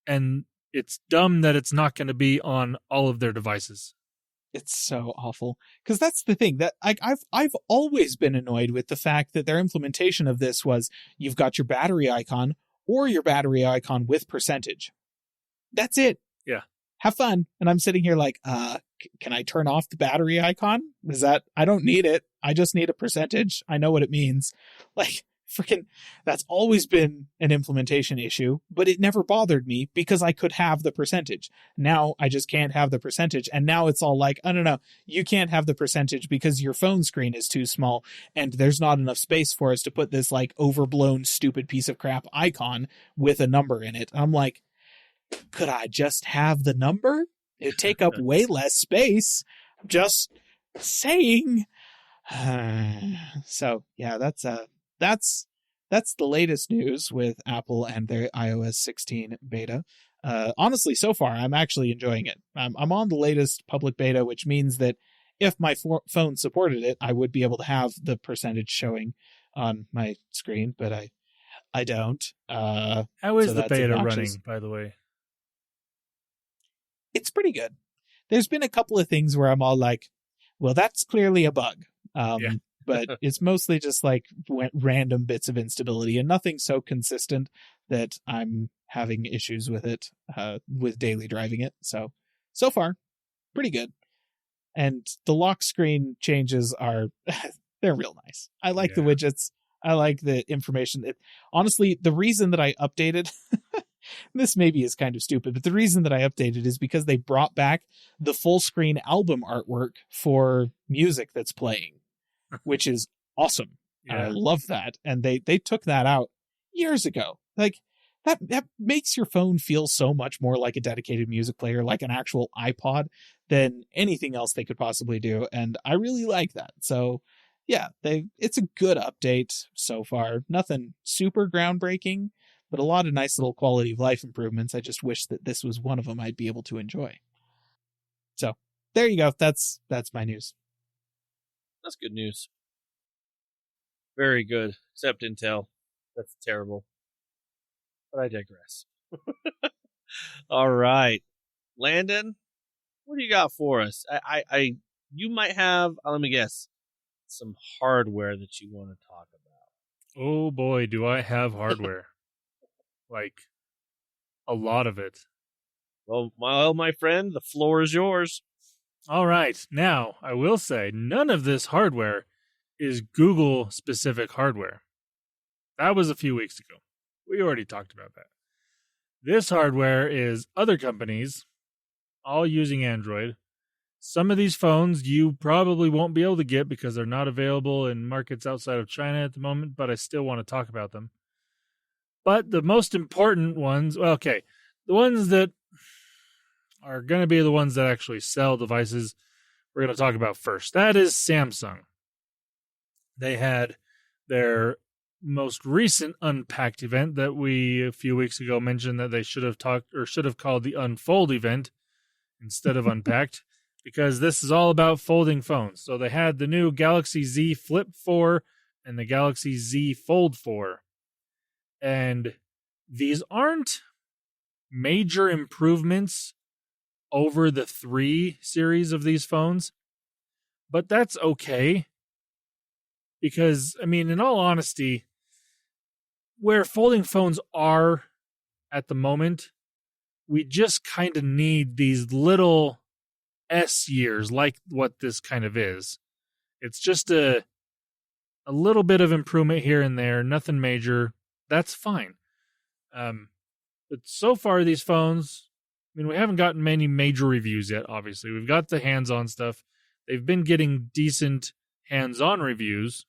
and it's dumb that it's not going to be on all of their devices. It's so awful, because that's the thing that I've always been annoyed with the fact that their implementation of this was you've got your battery icon or your battery icon with percentage. That's it. Yeah. Have fun. And I'm sitting here like, can I turn off the battery icon? I don't need it. I just need a percentage. I know what it means. Like, freaking, that's always been an implementation issue, but it never bothered me because I could have the percentage. Now I just can't have the percentage. And now it's all like, oh, no, you can't have the percentage because your phone screen is too small and there's not enough space for us to put this like overblown, stupid piece of crap icon with a number in it. I'm like, could I just have the number? It'd take up way less space. Just saying. So yeah, that's the latest news with Apple and their iOS 16 beta. Honestly, so far, I'm actually enjoying it. I'm on the latest public beta, which means that if my phone supported it, I would be able to have the percentage showing on my screen, but I don't. How is the beta running, by the way? It's pretty good. There's been a couple of things where I'm all like, well, that's clearly a bug. But it's mostly just like random bits of instability and nothing so consistent that I'm having issues with it, with daily driving it. So far, pretty good. And the lock screen changes are, they're real nice. I like the widgets. I like the information. Honestly, the reason that I updated, this maybe is kind of stupid, but the reason that I updated is because they brought back the full screen album artwork for music that's playing, which is awesome. I love that. And they took that out years ago. Like that makes your phone feel so much more like a dedicated music player, like an actual iPod, than anything else they could possibly do. And I really like that. So yeah, it's a good update so far. Nothing super groundbreaking, but a lot of nice little quality of life improvements. I just wish that this was one of them I'd be able to enjoy. So there you go. That's my news. That's good news. Very good. Except Intel. That's terrible. But I digress. All right. Landon, what do you got for us? You might have, let me guess, some hardware that you want to talk about. Oh boy, do I have hardware. Like, a lot of it. Well, my friend, the floor is yours. All right. Now, I will say, none of this hardware is Google-specific hardware. That was a few weeks ago. We already talked about that. This hardware is other companies, all using Android. Some of these phones you probably won't be able to get because they're not available in markets outside of China at the moment, but I still want to talk about them. But the most important ones, the ones that are going to be the ones that actually sell devices, we're going to talk about first. That is Samsung. They had their most recent Unpacked event that we a few weeks ago mentioned that they should have called the Unfold event instead of Unpacked, because this is all about folding phones. So they had the new Galaxy Z Flip 4 and the Galaxy Z Fold 4. And these aren't major improvements over the 3 series of these phones, but that's okay. Because, I mean, in all honesty, where folding phones are at the moment, we just kind of need these little S years like what this kind of is. It's just a little bit of improvement here and there, nothing major. That's fine. But so far, these phones, I mean, we haven't gotten many major reviews yet, obviously. We've got the hands-on stuff. They've been getting decent hands-on reviews.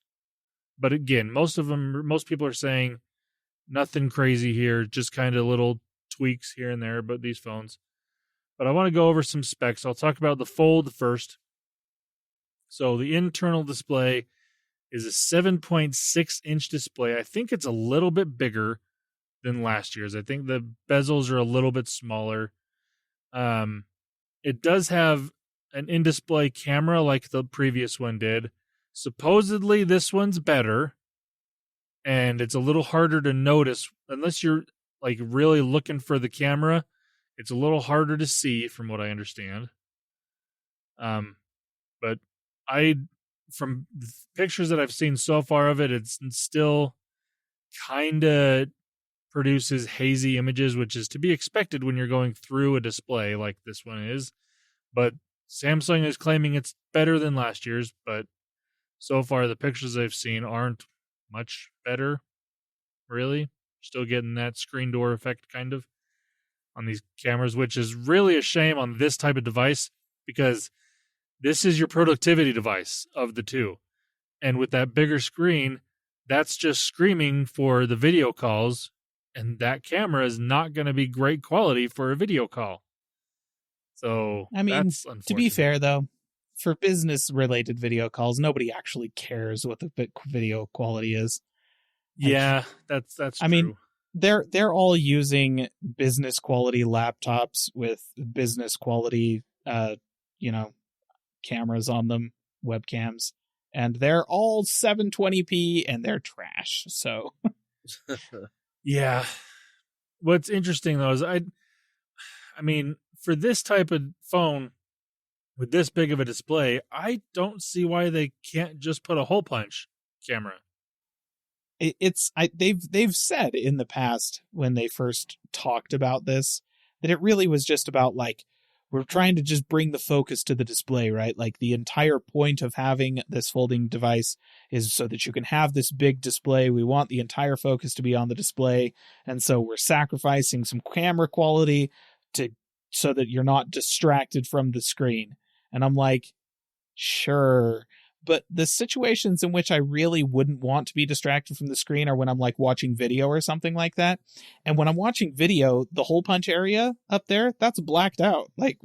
But again, most people are saying nothing crazy here, just kind of little tweaks here and there about these phones. But I want to go over some specs. I'll talk about the Fold first. So the internal display is a 7.6-inch display. I think it's a little bit bigger than last year's. I think the bezels are a little bit smaller. It does have an in-display camera like the previous one did. Supposedly this one's better, and it's a little harder to notice unless you're like really looking for the camera. It's a little harder to see from what I understand. But from the pictures that I've seen so far of it, it's still kind of produces hazy images, which is to be expected when you're going through a display like this one is. But Samsung is claiming it's better than last year's, but so far the pictures I've seen aren't much better, really. Still getting that screen door effect kind of on these cameras, which is really a shame on this type of device because this is your productivity device of the two. And with that bigger screen, that's just screaming for the video calls, and that camera is not going to be great quality for a video call. So, I mean, that's to be fair, though, for business-related video calls, nobody actually cares what the video quality is. Yeah, that's true. I mean, they're all using business quality laptops with business quality, cameras on them, webcams, and they're all 720p and they're trash. So, yeah. What's interesting though is I mean, for this type of phone with this big of a display, I don't see why they can't just put a hole punch camera. They've said in the past when they first talked about this that it really was just about like we're trying to just bring the focus to the display, right? Like the entire point of having this folding device is so that you can have this big display. We want the entire focus to be on the display, and so we're sacrificing some camera quality so that you're not distracted from the screen. And I'm like, sure. But the situations in which I really wouldn't want to be distracted from the screen are when I'm like watching video or something like that. And when I'm watching video, the hole punch area up there, that's blacked out. Like,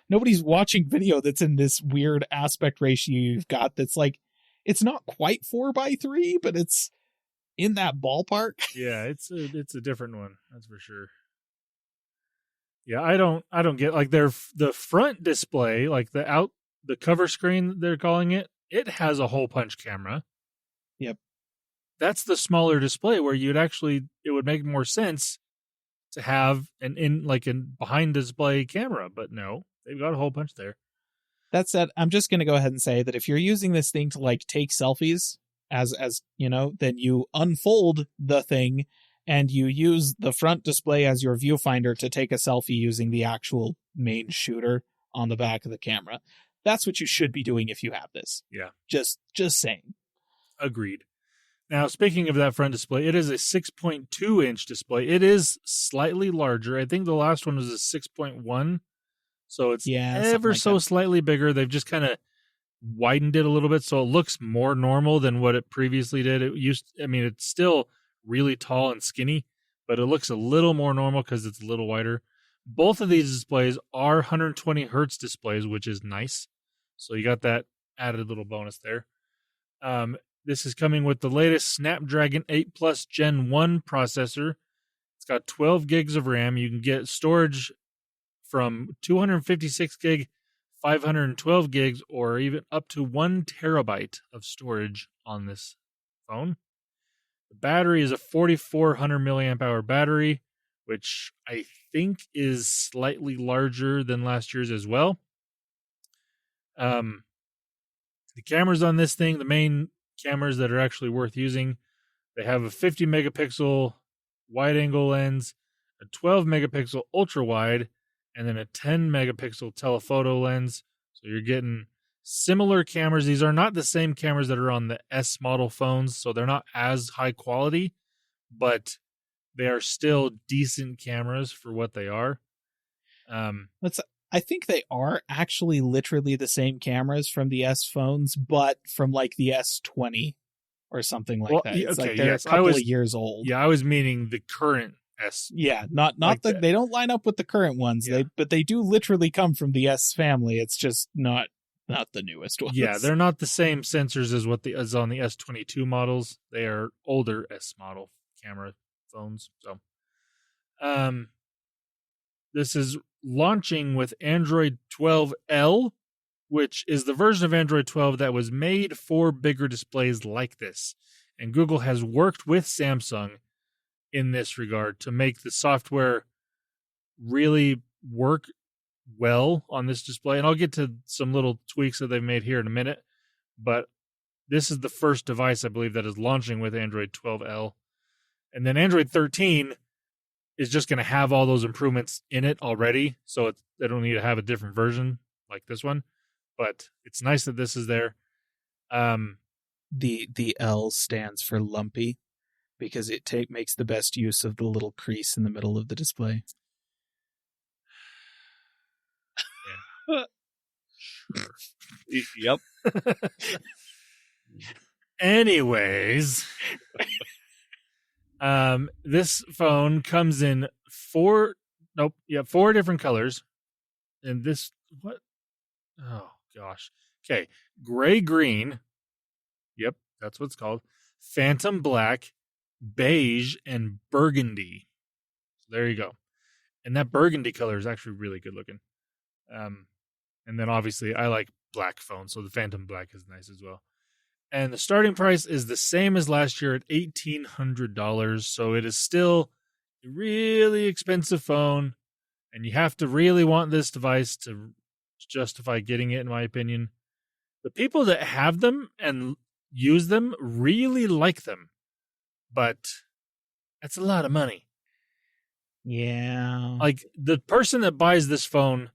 nobody's watching video that's in this weird aspect ratio you've got that's like, it's not quite 4:3, but it's in that ballpark. Yeah, it's a different one, that's for sure. Yeah, I don't get like the front display, like the cover screen they're calling it. It has a hole punch camera. Yep. That's the smaller display where it would make more sense to have an behind display camera, but no, they've got a hole punch there. That said, I'm just going to go ahead and say that if you're using this thing to like take selfies as then you unfold the thing and you use the front display as your viewfinder to take a selfie using the actual main shooter on the back of the camera. That's what you should be doing if you have this. Yeah. Just saying. Agreed. Now, speaking of that front display, it is a 6.2-inch display. It is slightly larger. I think the last one was a 6.1. So it's ever so slightly bigger. They've just kind of widened it a little bit so it looks more normal than what it previously did. It's still really tall and skinny, but it looks a little more normal because it's a little wider. Both of these displays are 120 hertz displays, which is nice. So you got that added little bonus there. This is coming with the latest Snapdragon 8 Plus Gen 1 processor. It's got 12 gigs of RAM. You can get storage from 256 gig, 512 gigs, or even up to 1 terabyte of storage on this phone. The battery is a 4,400 milliamp hour battery, which I think is slightly larger than last year's as well. The cameras on this thing, the main cameras that are actually worth using, they have a 50 megapixel wide angle lens, a 12 megapixel ultra wide, and then a 10 megapixel telephoto lens. So you're getting similar cameras. These are not the same cameras that are on the S model phones, so they're not as high quality, but they are still decent cameras for what they are. I think they are actually literally the same cameras from the S phones, but from like the S20 or something like that. It's like they're a couple of years old. Yeah, I was meaning the current S. Yeah, not like they don't line up with the current ones. Yeah. But they do literally come from the S family. It's just not not the newest ones. Yeah, they're not the same sensors as what is on the S22 models. They are older S model camera phones. So, this is launching with Android 12L, which is the version of Android 12 that was made for bigger displays like this. And Google has worked with Samsung in this regard to make the software really work well on this display. And I'll get to some little tweaks that they've made here in a minute. But this is the first device, I believe, that is launching with Android 12L. And then Android 13 is just going to have all those improvements in it already. So they don't need to have a different version like this one. But it's nice that this is there. The L stands for lumpy because it makes the best use of the little crease in the middle of the display. Yeah. Sure. Yep. Anyways, this phone comes in four different colors. And this, what? Oh, gosh. Okay. Gray green. Yep, that's what it's called. Phantom black, beige, and burgundy. So there you go. And that burgundy color is actually really good looking. And then obviously I like black phones, so the Phantom black is nice as well. And the starting price is the same as last year at $1,800. So it is still a really expensive phone. And you have to really want this device to justify getting it, in my opinion. The people that have them and use them really like them. But that's a lot of money. Yeah. Like, the person that buys this phone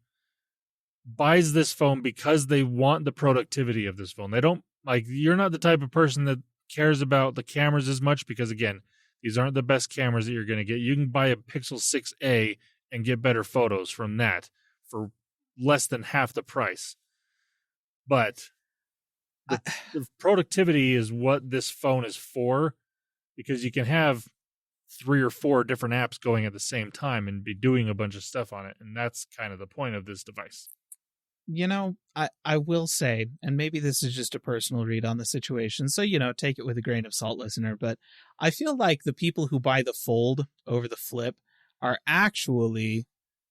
because they want the productivity of this phone. They don't, like, you're not the type of person that cares about the cameras as much because, again, these aren't the best cameras that you're going to get. You can buy a Pixel 6a and get better photos from that for less than half the price. But the productivity is what this phone is for, because you can have 3 or 4 different apps going at the same time and be doing a bunch of stuff on it. And that's kind of the point of this device. You know, I will say, and maybe this is just a personal read on the situation, so, take it with a grain of salt, listener, but I feel like the people who buy the Fold over the Flip are actually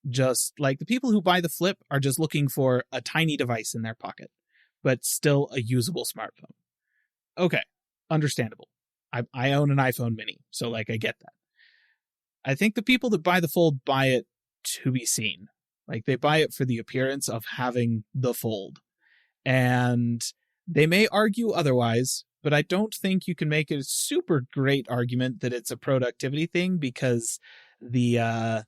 just, like, the people who buy the Flip are just looking for a tiny device in their pocket, but still a usable smartphone. Okay, understandable. I own an iPhone mini, so, like, I get that. I think the people that buy the Fold buy it to be seen. Like, they buy it for the appearance of having the Fold. And they may argue otherwise, but I don't think you can make a super great argument that it's a productivity thing, because the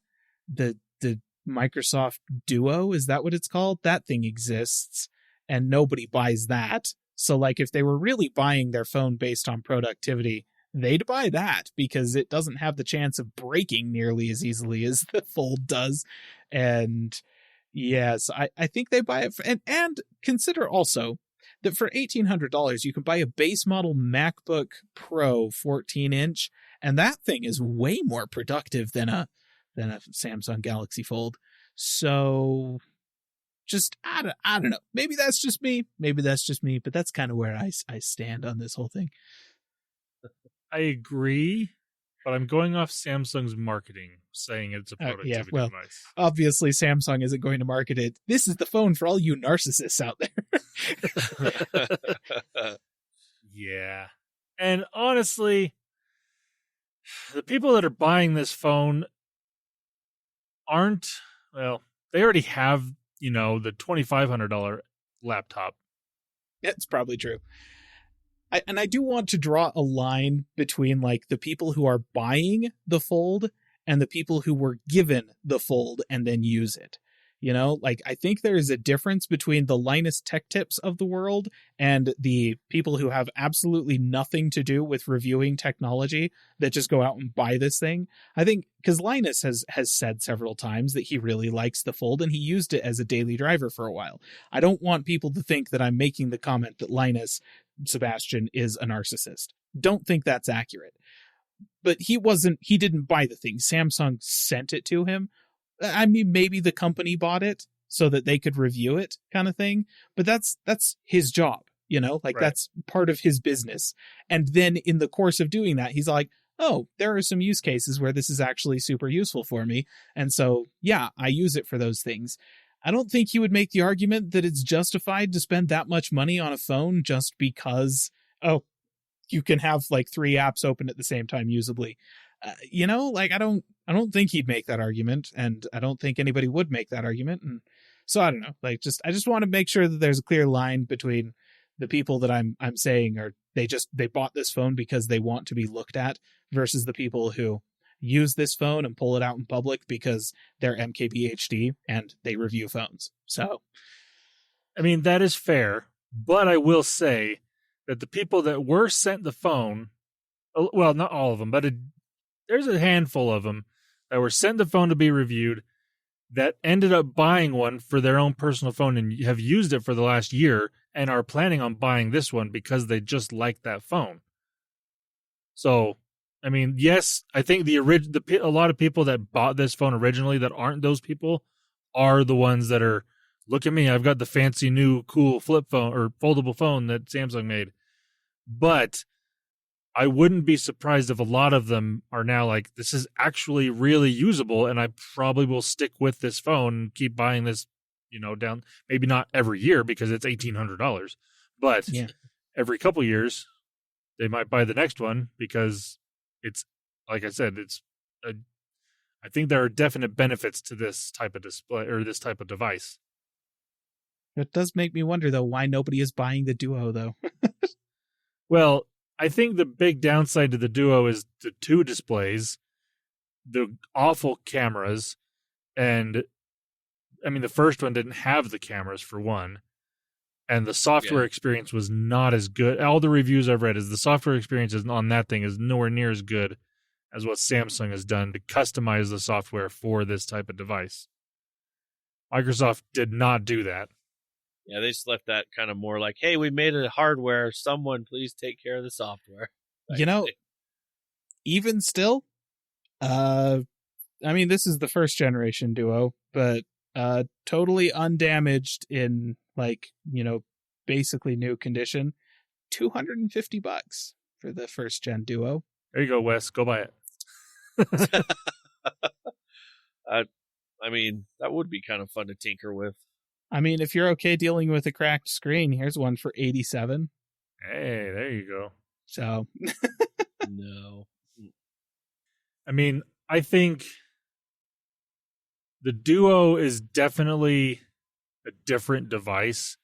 Microsoft Duo, is that what it's called? That thing exists, and nobody buys that. So, like, if they were really buying their phone based on productivity, they'd buy that because it doesn't have the chance of breaking nearly as easily as the Fold does. And yes, I think they buy it and consider also that for $1,800, you can buy a base model MacBook Pro 14-inch, and that thing is way more productive than a Samsung Galaxy Fold. So just, I don't know. Maybe that's just me, but that's kind of where I stand on this whole thing. I agree, but I'm going off Samsung's marketing, saying it's a productivity device. Obviously, Samsung isn't going to market it. This is the phone for all you narcissists out there. Yeah. And honestly, the people that are buying this phone they already have, the $2,500 laptop. It's probably true. I do want to draw a line between, like, the people who are buying the Fold and the people who were given the Fold and then use it. Like, I think there is a difference between the Linus Tech Tips of the world and the people who have absolutely nothing to do with reviewing technology that just go out and buy this thing. I think because Linus has said several times that he really likes the Fold and he used it as a daily driver for a while. I don't want people to think that I'm making the comment that Linus Sebastian is a narcissist. Don't think that's accurate. But he didn't buy the thing. Samsung sent it to him. I mean, maybe the company bought it, so that they could review it kind of thing. But that's his job, that's part of his business. And then in the course of doing that, he's like, oh, there are some use cases where this is actually super useful for me. And so, yeah, I use it for those things. I don't think he would make the argument that it's justified to spend that much money on a phone just because, you can have like 3 apps open at the same time usably. I don't think he'd make that argument, and I don't think anybody would make that argument. And so I don't know, I just want to make sure that there's a clear line between the people that I'm saying are they bought this phone because they want to be looked at versus the people who use this phone and pull it out in public because they're MKBHD and they review phones. So, I mean, that is fair, but I will say that the people that were sent the phone, well, not all of them, but there's a handful of them that were sent the phone to be reviewed that ended up buying one for their own personal phone and have used it for the last year and are planning on buying this one because they just like that phone. So, I mean, yes, I think a lot of people that bought this phone originally that aren't those people are the ones that are, look at me, I've got the fancy new cool flip phone or foldable phone that Samsung made. But I wouldn't be surprised if a lot of them are now like, this is actually really usable, and I probably will stick with this phone and keep buying this, down, maybe not every year because it's $1,800, but every couple years they might buy the next one because it's, like I said, I think there are definite benefits to this type of display or this type of device. It does make me wonder, though, why nobody is buying the Duo, though. Well, I think the big downside to the Duo is the 2 displays, the awful cameras, and I mean, the first one didn't have the cameras for one, and the software experience was not as good. All the reviews I've read is the software experience on that thing is nowhere near as good as what Samsung has done to customize the software for this type of device. Microsoft did not do that. Yeah, they just left that kind of more like, hey, we made it hardware. Someone please take care of the software. Even still, I mean, this is the first generation Duo, but totally undamaged in basically new condition. $250 for the first gen Duo. There you go, Wes. Go buy it. I mean, that would be kind of fun to tinker with. I mean, if you're okay dealing with a cracked screen, here's one for $87. Hey, there you go. So, no. I mean, I think the Duo is definitely a different device.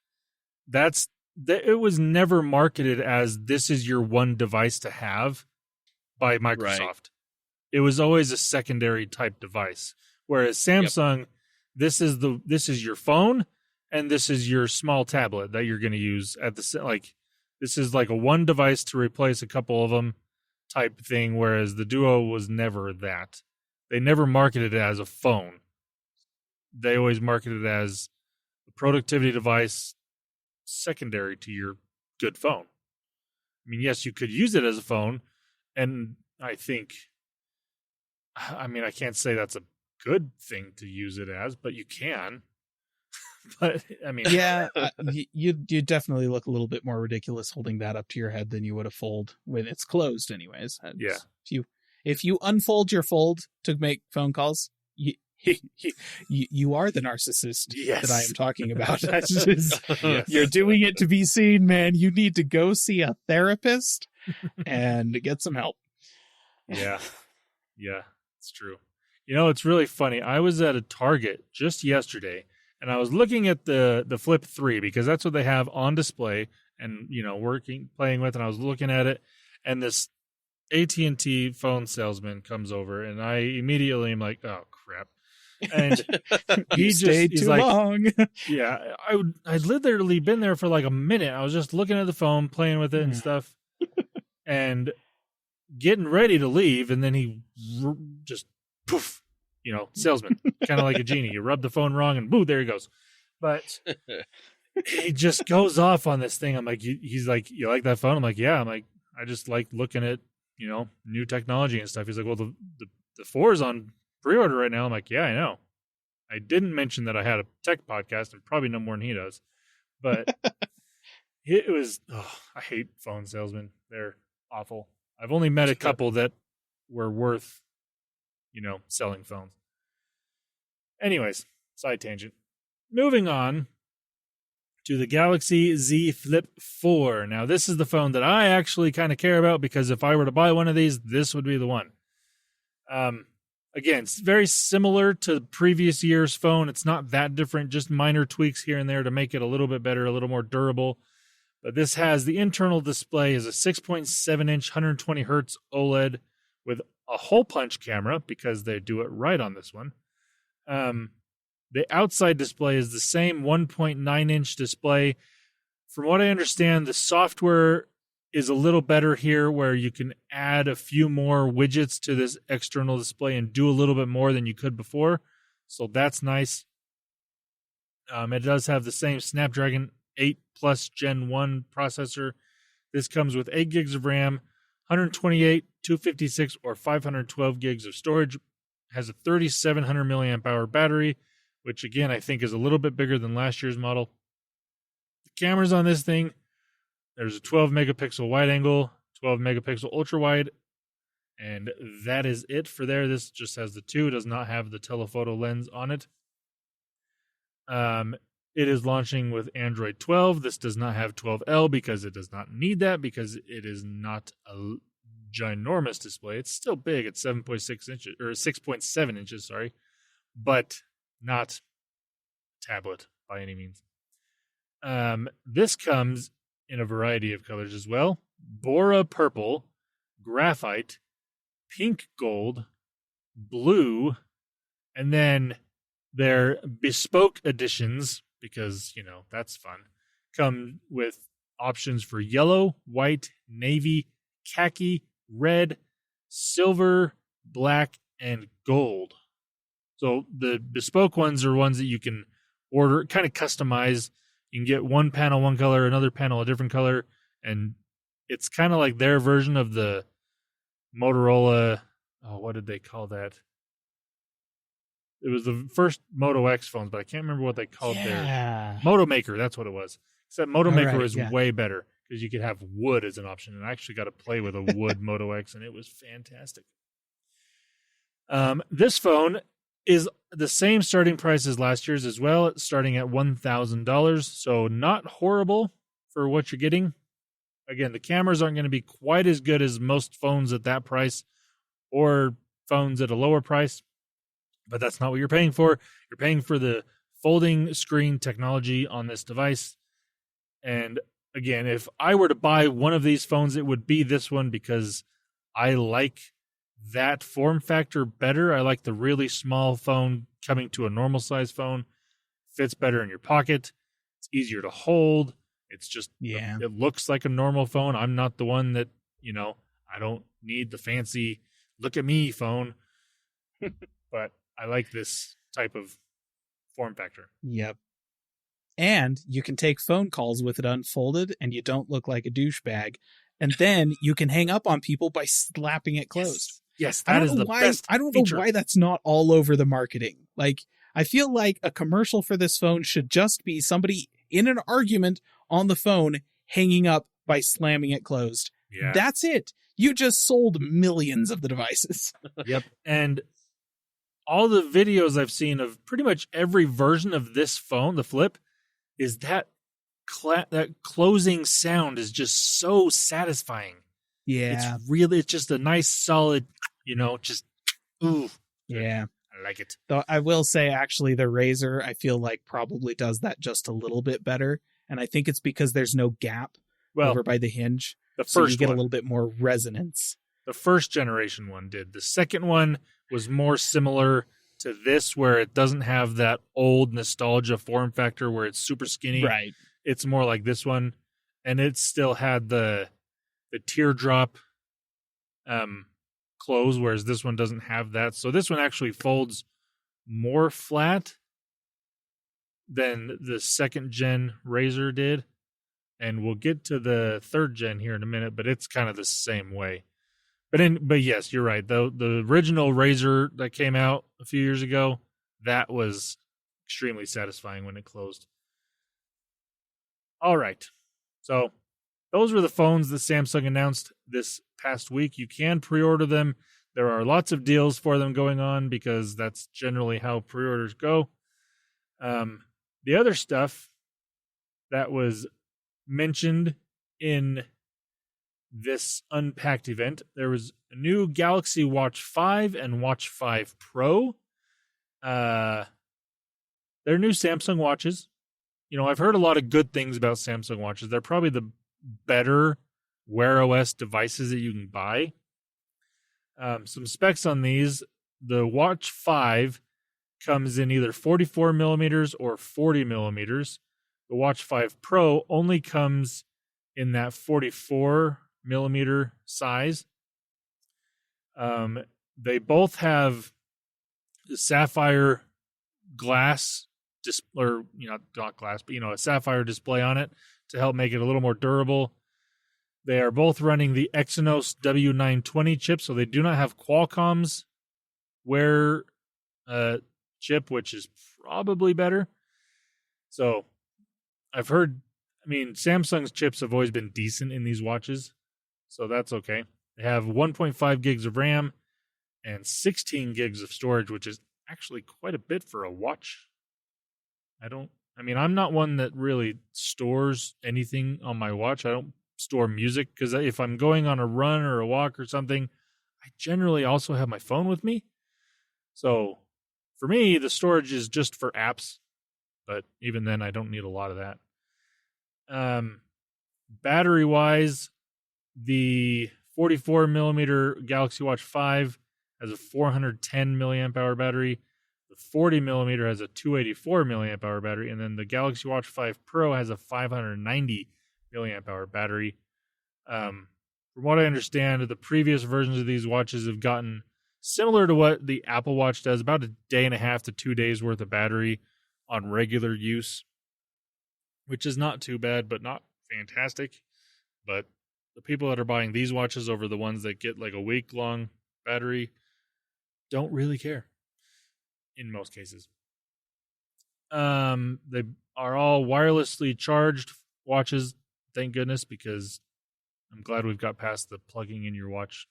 It was never marketed as this is your one device to have by Microsoft. Right. It was always a secondary type device. Whereas Samsung, this is your phone and this is your small tablet that you're going to use at this is like a one device to replace a couple of them type thing. Whereas the Duo was never that. They never marketed it as a phone. They always marketed it as a productivity device secondary to your good phone. I mean, yes, you could use it as a phone, and I can't say that's a good thing to use it as, but you can. But I mean, yeah, you definitely look a little bit more ridiculous holding that up to your head than you would a Fold when it's closed, anyways. If you unfold your Fold to make phone calls, you are the narcissist that I am talking about. You're doing it to be seen, man. You need to go see a therapist and get some help. Yeah, it's true. It's really funny. I was at a Target just yesterday, and I was looking at the Flip 3 because that's what they have on display and, playing with, and I was looking at it, and this AT&T phone salesman comes over, and I immediately am like, oh, crap. And he stayed too long. Yeah, I'd literally been there for like a minute. I was just looking at the phone, playing with it and stuff, and getting ready to leave, and then he just poof, salesman, kind of like a genie. You rub the phone wrong, and boo, there he goes. But he just goes off on this thing. I'm like, he's like, you like that phone? I'm like, yeah. I'm like, I just like looking at new technology and stuff. He's like, well, the 4 is on pre-order right now. I'm like, yeah, I know. I didn't mention that I had a tech podcast, and probably no more than he does. But it was, I hate phone salesmen. They're awful. I've only met a couple that were worth, selling phones. Anyways, side tangent. Moving on to the Galaxy Z Flip 4. Now, this is the phone that I actually kind of care about because if I were to buy one of these, this would be the one. Again, it's very similar to the previous year's phone. It's not that different, just minor tweaks here and there to make it a little bit better, a little more durable. But this has the internal display is a 6.7-inch 120 hertz OLED with a hole punch camera because they do it right on this one. The outside display is the same 1.9-inch display. From what I understand, the software is a little better here where you can add a few more widgets to this external display and do a little bit more than you could before. So that's nice. It does have the same Snapdragon 8 Plus Gen 1 processor. This comes with 8 gigs of RAM, 128, 256, or 512 gigs of storage. Has a 3,700 milliamp hour battery, which again, I think is a little bit bigger than last year's model. The cameras on this thing, there's a 12 megapixel wide angle, 12 megapixel ultra wide, and that is it for there. This just has the 2, does not have the telephoto lens on it. It is launching with Android 12. This does not have 12L because it does not need that because it is not a ginormous display. It's still big at 7.6 inches or 6.7 inches, but not tablet by any means. This comes in a variety of colors as well. Bora purple, graphite, pink gold, blue, and then their bespoke editions, because, that's fun, come with options for yellow, white, navy, khaki, red, silver, black, and gold. So the bespoke ones are ones that you can order, kind of customize. You can get one panel one color, another panel a different color, and it's kind of like their version of the Motorola. Oh, what did they call that? It was the first Moto X phones, but I can't remember what they called their Moto Maker. That's what it was. Except Moto Maker was way better because you could have wood as an option, and I actually got to play with a wood Moto X, and it was fantastic. This phone is the same starting price as last year's as well. It's starting at $1,000, so not horrible for what you're getting. Again, the cameras aren't going to be quite as good as most phones at that price or phones at a lower price, but that's not what you're paying for. You're paying for the folding screen technology on this device. And again, if I were to buy one of these phones, it would be this one because I like that form factor better. I like the really small phone coming to a normal size phone. Fits better in your pocket. It's easier to hold. It's just, it looks like a normal phone. I'm not the one that, I don't need the fancy look at me phone, but I like this type of form factor. Yep. And you can take phone calls with it unfolded and you don't look like a douchebag. And then you can hang up on people by slapping it closed. Yes, that is the best I don't feature. know why that's not all over the marketing. Like, I feel like a commercial for this phone should just be somebody in an argument on the phone hanging up by slamming it closed. Yeah. That's it. You just sold millions of the devices. Yep. And all the videos I've seen of pretty much every version of this phone, the Flip, is that closing sound is just so satisfying. Yeah. It's just a nice solid, just, ooh. Yeah. I like it. Though I will say, actually, the Razr, I feel like probably does that just a little bit better. And I think it's because there's no gap over by the hinge. The so first you get one. a little bit more resonance. The first generation one did. The second one was more similar to this, where it doesn't have that old nostalgia form factor where it's super skinny. Right. It's more like this one. And it still had the teardrop close, whereas this one doesn't have that. So this one actually folds more flat than the second gen Razr did. And we'll get to the third gen here in a minute, but it's kind of the same way. But yes, you're right. The original Razr that came out a few years ago, that was extremely satisfying when it closed. All right. So those were the phones that Samsung announced this past week. You can pre-order them. There are lots of deals for them going on because that's generally how pre-orders go. The other stuff that was mentioned in this Unpacked event, there was a new Galaxy Watch 5 and Watch 5 Pro. They're new Samsung watches. You know, I've heard a lot of good things about Samsung watches. They're probably the better Wear OS devices that you can buy. Some specs on these. The Watch 5 comes in either 44 millimeters or 40 millimeters. The Watch 5 Pro only comes in that 44 millimeter size. They both have the sapphire glass, or not glass, but a sapphire display on it to help make it a little more durable. They are both running the Exynos W920 chip, so they do not have Qualcomm's Wear chip, which is probably better. So I've heard, Samsung's chips have always been decent in these watches, so that's okay. They have 1.5 gigs of RAM and 16 gigs of storage, which is actually quite a bit for a watch. I'm not one that really stores anything on my watch. I don't store music because if I'm going on a run or a walk or something, I generally also have my phone with me. So for me, the storage is just for apps, but even then I don't need a lot of that. Battery wise, the 44 millimeter Galaxy Watch 5 has a 410 milliamp hour battery. The 40 millimeter has a 284 milliamp hour battery, and then the Galaxy Watch 5 Pro has a 590 milliamp hour battery. From what I understand, the previous versions of these watches have gotten similar to what the Apple Watch does, about a day and a half to 2 days worth of battery on regular use, which is not too bad, but not fantastic. But the people that are buying these watches over the ones that get like a week-long battery don't really care in most cases. They are all wirelessly charged watches, thank goodness, because I'm glad we've got past the plugging in your watch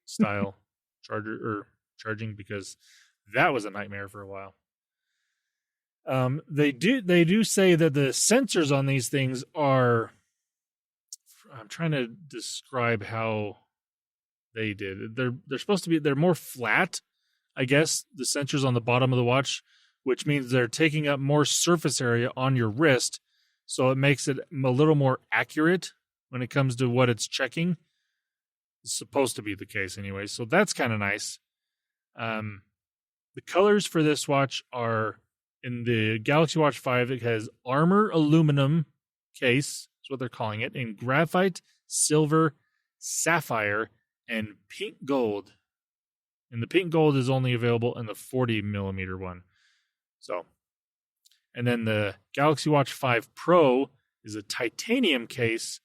style charger or charging, because that was a nightmare for a while. They do say that the sensors on these things are, I'm trying to describe how they did. They're supposed to be, they're more flat, I guess, the sensors on the bottom of the watch, which means they're taking up more surface area on your wrist, so it makes it a little more accurate when it comes to what it's checking. It's supposed to be the case anyway, so that's kind of nice. The colors for this watch are, in the Galaxy Watch 5, it has armor aluminum case, that's what they're calling it, in graphite, silver, sapphire, and pink gold. And the pink gold is only available in the 40 millimeter one. So, and then the Galaxy Watch 5 Pro is a titanium case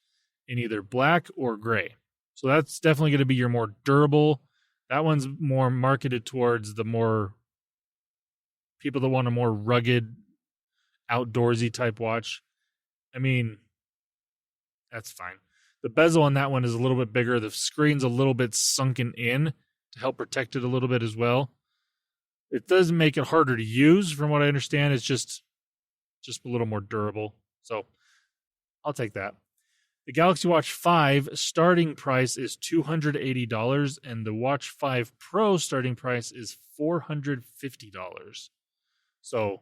in either black or gray. So that's definitely going to be your more durable. That one's more marketed towards the more people that want a more rugged, outdoorsy type watch. That's fine. The bezel on that one is a little bit bigger. The screen's a little bit sunken in to help protect it a little bit as well. It doesn't make it harder to use, from what I understand. It's just a little more durable. So I'll take that. The Galaxy Watch 5 starting price is $280, and the Watch 5 Pro starting price is $450. So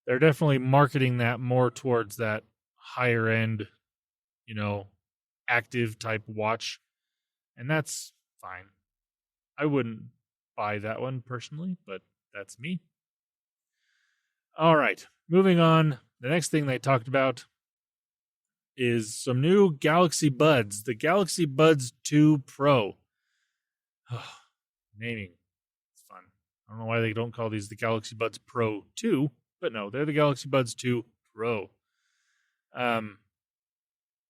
they're definitely marketing that more towards that higher end, active type watch. And that's fine. I wouldn't buy that one personally, but that's me. All right, moving on. The next thing they talked about is some new Galaxy Buds. The Galaxy Buds 2 Pro. Naming. It's fun. I don't know why they don't call these the Galaxy Buds Pro 2, but no, they're the Galaxy Buds 2 Pro.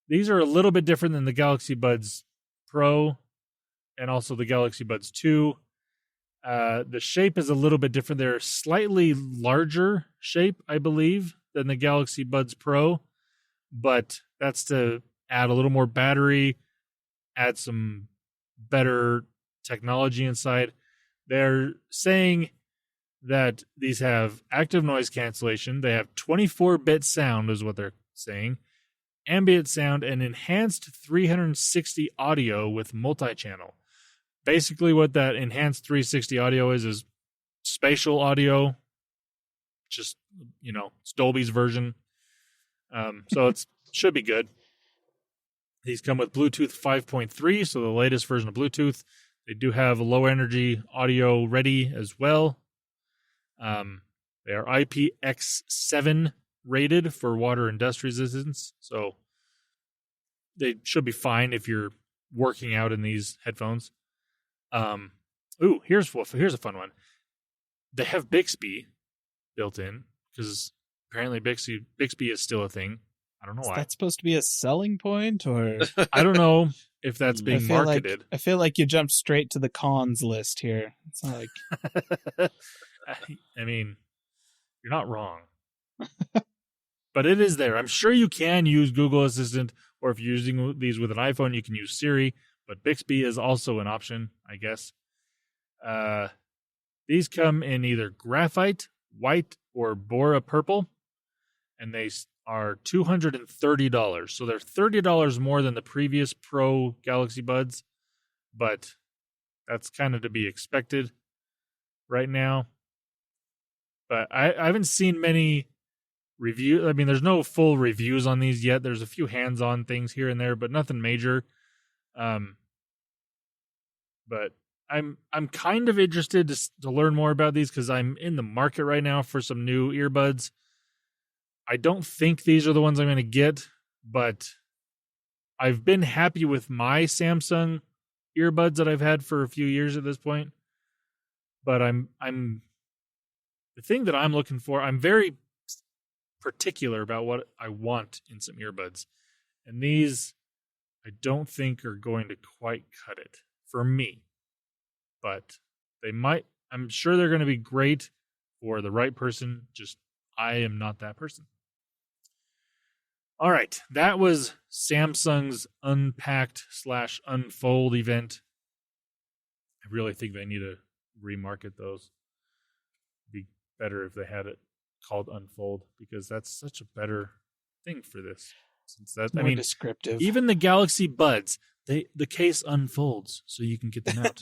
These are a little bit different than the Galaxy Buds Pro and also the Galaxy Buds 2. The shape is a little bit different. They're slightly larger shape, I believe, than the Galaxy Buds Pro, but that's to add a little more battery, add some better technology inside. They're saying that these have active noise cancellation. They have 24-bit sound is what they're saying, ambient sound, and enhanced 360 audio with multi-channel. Basically what that enhanced 360 audio is spatial audio, just, it's Dolby's version. So it should be good. These come with Bluetooth 5.3, so the latest version of Bluetooth. They do have low energy audio ready as well. They are IPX7 rated for water and dust resistance, so they should be fine if you're working out in these headphones. Here's a fun one. They have Bixby built in because apparently Bixby is still a thing. I don't know why. Is that supposed to be a selling point, or I don't know if that's being marketed. I feel like you jumped straight to the cons list here. It's not like I mean, you're not wrong. But it is there. I'm sure you can use Google Assistant, or if you're using these with an iPhone, you can use Siri, but Bixby is also an option, I guess. These come in either graphite, white, or Bora purple, and they are $230. So they're $30 more than the previous Pro Galaxy Buds, but that's kind of to be expected right now. But I haven't seen many reviews. I mean, there's no full reviews on these yet. There's a few hands-on things here and there, but nothing major. But I'm kind of interested to learn more about these because I'm in the market right now for some new earbuds. I don't think these are the ones I'm going to get, but I've been happy with my Samsung earbuds that I've had for a few years at this point. But I'm the thing that I'm looking for, I'm very particular about what I want in some earbuds. And these, I don't think are going to quite cut it for me. But they might, I'm sure they're going to be great for the right person. Just, I am not that person. All right. That was Samsung's Unpacked/Unfold event. I really think they need to remarket those. Be better if they had it called Unfold, because that's such a better thing for this. Since that, more descriptive. Even the Galaxy Buds, the case unfolds so you can get them out.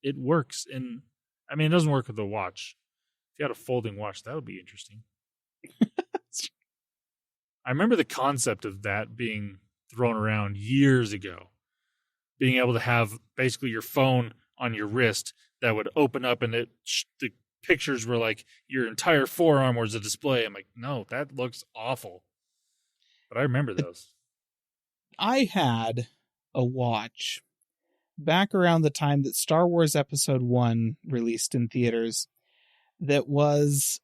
It works, and I mean, it doesn't work with the watch. If you had a folding watch, that would be interesting. I remember the concept of that being thrown around years ago. Being able to have basically your phone on your wrist that would open up, and the pictures were like your entire forearm was a display. I'm like, no, that looks awful. But I remember those. I had a watch back around the time that Star Wars Episode 1 released in theaters that was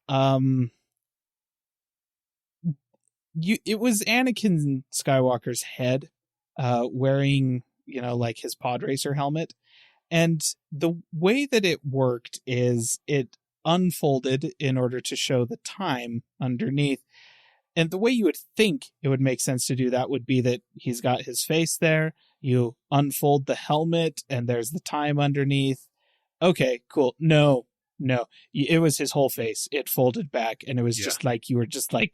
it was Anakin Skywalker's head wearing, like his pod racer helmet. And the way that it worked is it unfolded in order to show the time underneath. And the way you would think it would make sense to do that would be that he's got his face there. You unfold the helmet and there's the time underneath. Okay, cool. No. It was his whole face. It folded back and it was just like you were just like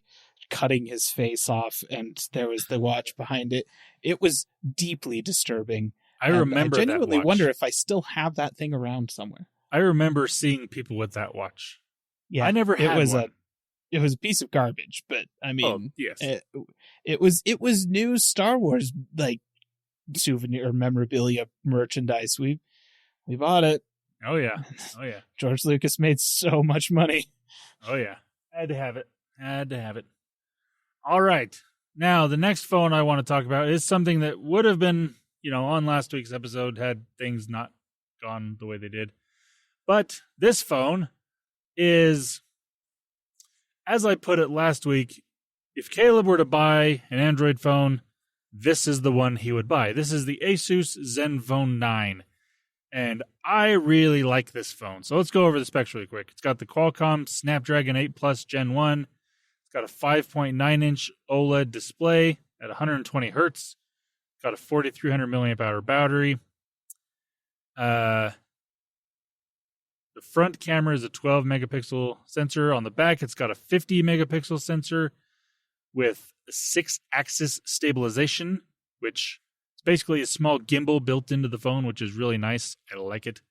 cutting his face off and there was the watch behind it. It was deeply disturbing. I remember that watch. I genuinely wonder if I still have that thing around somewhere. I remember seeing people with that watch. Yeah, I never had one. It was a piece of garbage, but I mean, yes. It was new Star Wars like souvenir or memorabilia merchandise. We bought it. Oh yeah. George Lucas made so much money. Oh yeah, had to have it. All right, now the next phone I want to talk about is something that would have been, on last week's episode had things not gone the way they did. But this phone is, as I put it last week, if Caleb were to buy an Android phone, this is the one he would buy. This is the Asus Zenfone 9. And I really like this phone. So let's go over the specs really quick. It's got the Qualcomm Snapdragon 8 Plus Gen 1. It's got a 5.9-inch OLED display at 120 hertz. It's got a 4,300 milliamp hour battery. The front camera is a 12 megapixel sensor. On the back, it's got a 50 megapixel sensor with a 6-axis stabilization, which is basically a small gimbal built into the phone, which is really nice. I like it.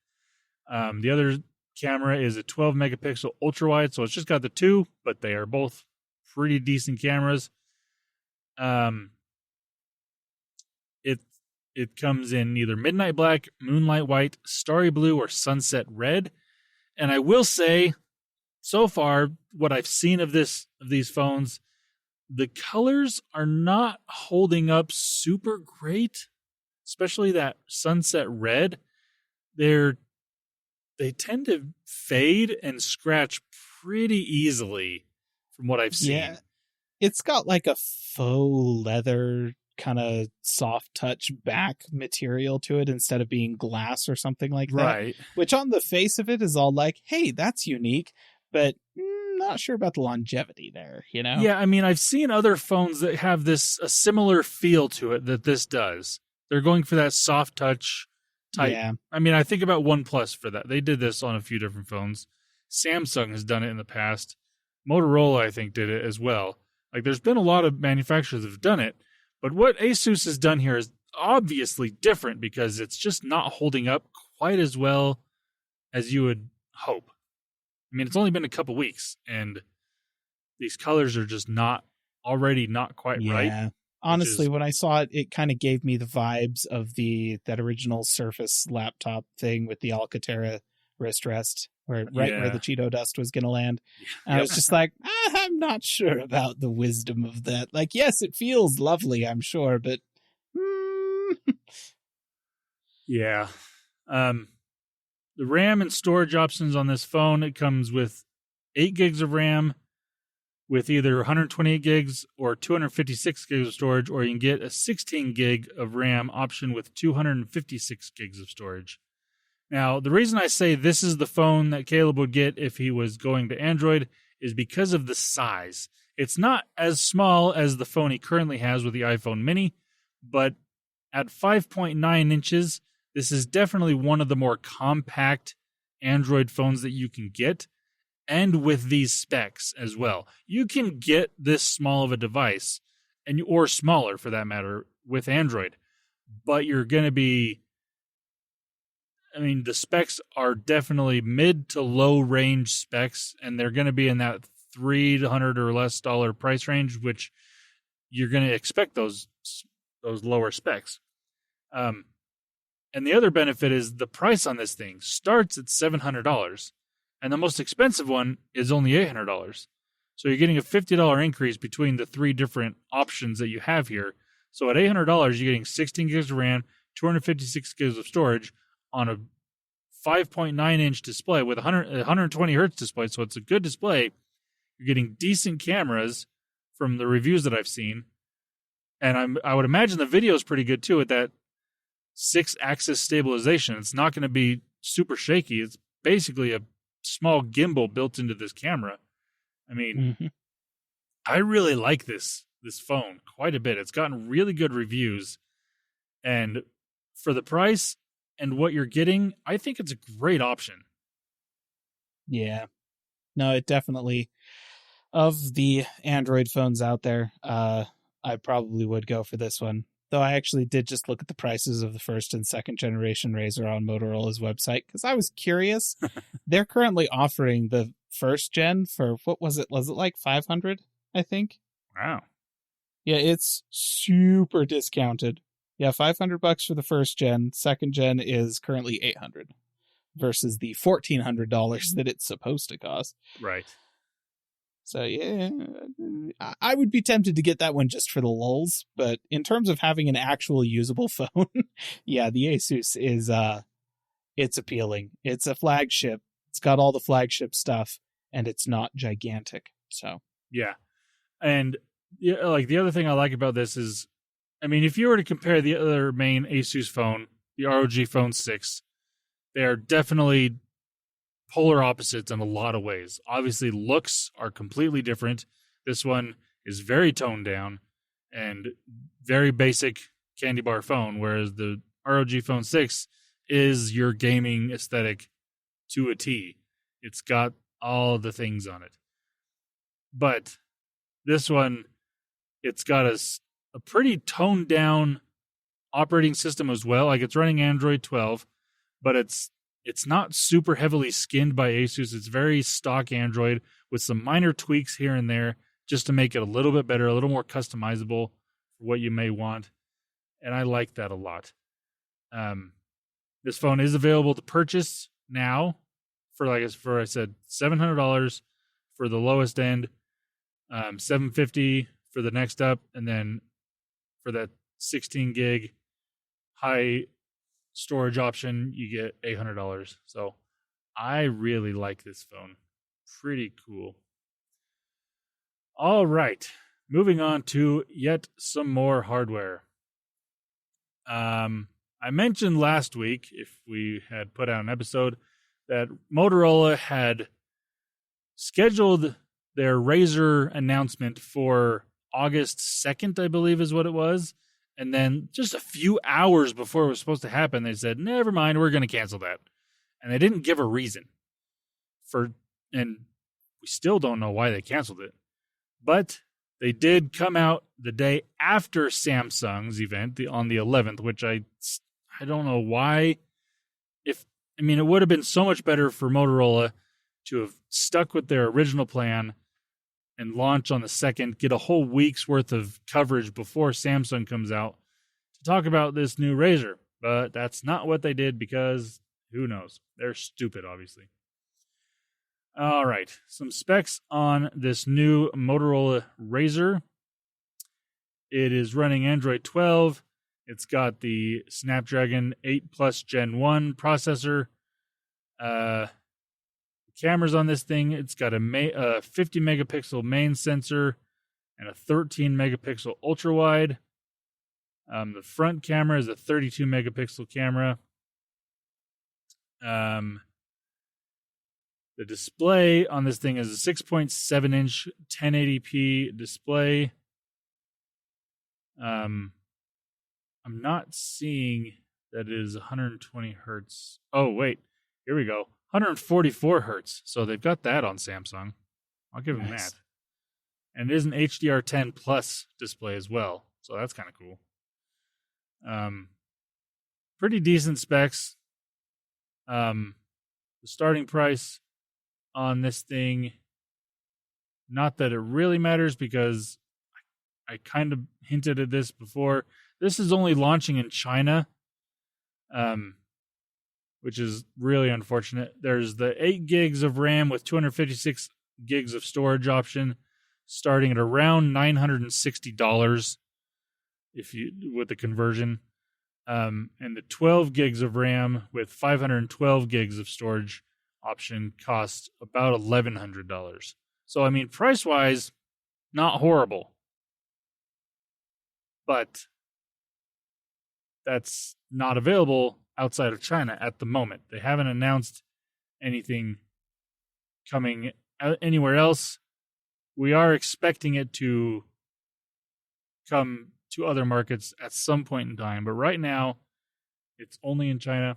The other camera is a 12 megapixel ultra wide, so it's just got the two, but they are both pretty decent cameras. It comes in either midnight black, moonlight white, starry blue, or sunset red. And I will say, so far, what I've seen of these phones, the colors are not holding up super great, especially that sunset red. They tend to fade and scratch pretty easily from what I've seen. Yeah, it's got like a faux leather kind of soft touch back material to it instead of being glass or something like that. Right. Which on the face of it is all like, hey, that's unique, but not sure about the longevity there, you know? Yeah, I mean, I've seen other phones that have a similar feel to it that this does. They're going for that soft touch type. Yeah. I mean, I think about OnePlus for that. They did this on a few different phones. Samsung has done it in the past. Motorola, I think, did it as well. Like, there's been a lot of manufacturers that have done it. But what Asus has done here is obviously different because it's just not holding up quite as well as you would hope. I mean, it's only been a couple weeks, and these colors are just not quite right. Yeah. Honestly, when I saw it, it kind of gave me the vibes of that original Surface laptop thing with the Alcantara wrist rest, where the Cheeto dust was going to land. And I was just like, I'm not sure about the wisdom of that. Like, yes, it feels lovely, I'm sure, but yeah. The RAM and storage options on this phone, it comes with 8 gigs of RAM with either 128 gigs or 256 gigs of storage, or you can get a 16 gig of RAM option with 256 gigs of storage. Now, the reason I say this is the phone that Caleb would get if he was going to Android is because of the size. It's not as small as the phone he currently has with the iPhone mini, but at 5.9 inches, this is definitely one of the more compact Android phones that you can get, and with these specs as well. You can get this small of a device, or smaller for that matter, with Android, but you're going to be... I mean, the specs are definitely mid to low range specs, and they're going to be in that $300 or less price range, which you're going to expect those lower specs. And the other benefit is the price on this thing starts at $700, and the most expensive one is only $800. So you're getting a $50 increase between the three different options that you have here. So at $800, you're getting 16 gigs of RAM, 256 gigs of storage, on a 5.9-inch display with 120 hertz display, so it's a good display. You're getting decent cameras from the reviews that I've seen, and I would imagine the video is pretty good too with that 6-axis stabilization. It's not going to be super shaky. It's basically a small gimbal built into this camera. I mean, I really like this phone quite a bit. It's gotten really good reviews, and for the price and what you're getting, I think it's a great option. Yeah. No, it definitely, of the Android phones out there, I probably would go for this one. Though I actually did just look at the prices of the first and second generation Razr on Motorola's website because I was curious. They're currently offering the first gen for, what was it? Was it like $500, I think? Wow. Yeah, it's super discounted. Yeah, $500 for the first gen. Second gen is currently $800 versus the $1,400 that it's supposed to cost. Right. So yeah, I would be tempted to get that one just for the lulz. But in terms of having an actual usable phone, yeah, the Asus is it's appealing. It's a flagship. It's got all the flagship stuff, and it's not gigantic. So yeah, and yeah, like the other thing I like about this is, I mean, if you were to compare the other main Asus phone, the ROG Phone 6, They are definitely polar opposites in a lot of ways. Obviously, looks are completely different. This one is very toned down and very basic candy bar phone, whereas the ROG Phone 6 is your gaming aesthetic to a T. It's got all the things on it. But this one, it's got a pretty toned down operating system as well. Like, it's running Android 12, but it's not super heavily skinned by Asus. It's very stock Android with some minor tweaks here and there just to make it a little bit better, a little more customizable for what you may want. And I like that a lot. This phone is available to purchase now for, I said, $700 for the lowest end, $750 for the next up, and then for that 16 gig high storage option, you get $800. So I really like this phone. Pretty cool. All right, moving on to yet some more hardware. I mentioned last week, if we had put out an episode, that Motorola had scheduled their Razr announcement for August 2nd, I believe is what it was. And then just a few hours before it was supposed to happen, they said, never mind, we're going to cancel that. And they didn't give a reason and we still don't know why they canceled it. But they did come out the day after Samsung's event on the 11th, which I don't know why. It would have been so much better for Motorola to have stuck with their original plan and launch on the 2nd, get a whole week's worth of coverage before Samsung comes out to talk about this new Razr. But that's not what they did because who knows? They're stupid, obviously. All right, some specs on this new Motorola Razr. It is running Android 12. It's got the Snapdragon 8 Plus Gen 1 processor. Cameras on this thing, it's got a 50 megapixel main sensor and a 13 megapixel ultra wide. The front camera is a 32 megapixel camera. The display on this thing is a 6.7 inch 1080p display. I'm not seeing that it is 120 hertz. Oh, wait. Here we go. 144 hertz. So they've got that on Samsung. I'll give them that. And it is an HDR10 Plus display as well. So that's kind of cool. Pretty decent specs. The starting price on this thing, not that it really matters because I kind of hinted at this before. This is only launching in China, which is really unfortunate. There's the 8 gigs of RAM with 256 gigs of storage option, starting at around $960 with the conversion. And the 12 gigs of RAM with 512 gigs of storage option costs about $1,100. So, price-wise, not horrible. But that's not available outside of China at the moment. They haven't announced anything coming anywhere else. We are expecting it to come to other markets at some point in time, but right now it's only in China.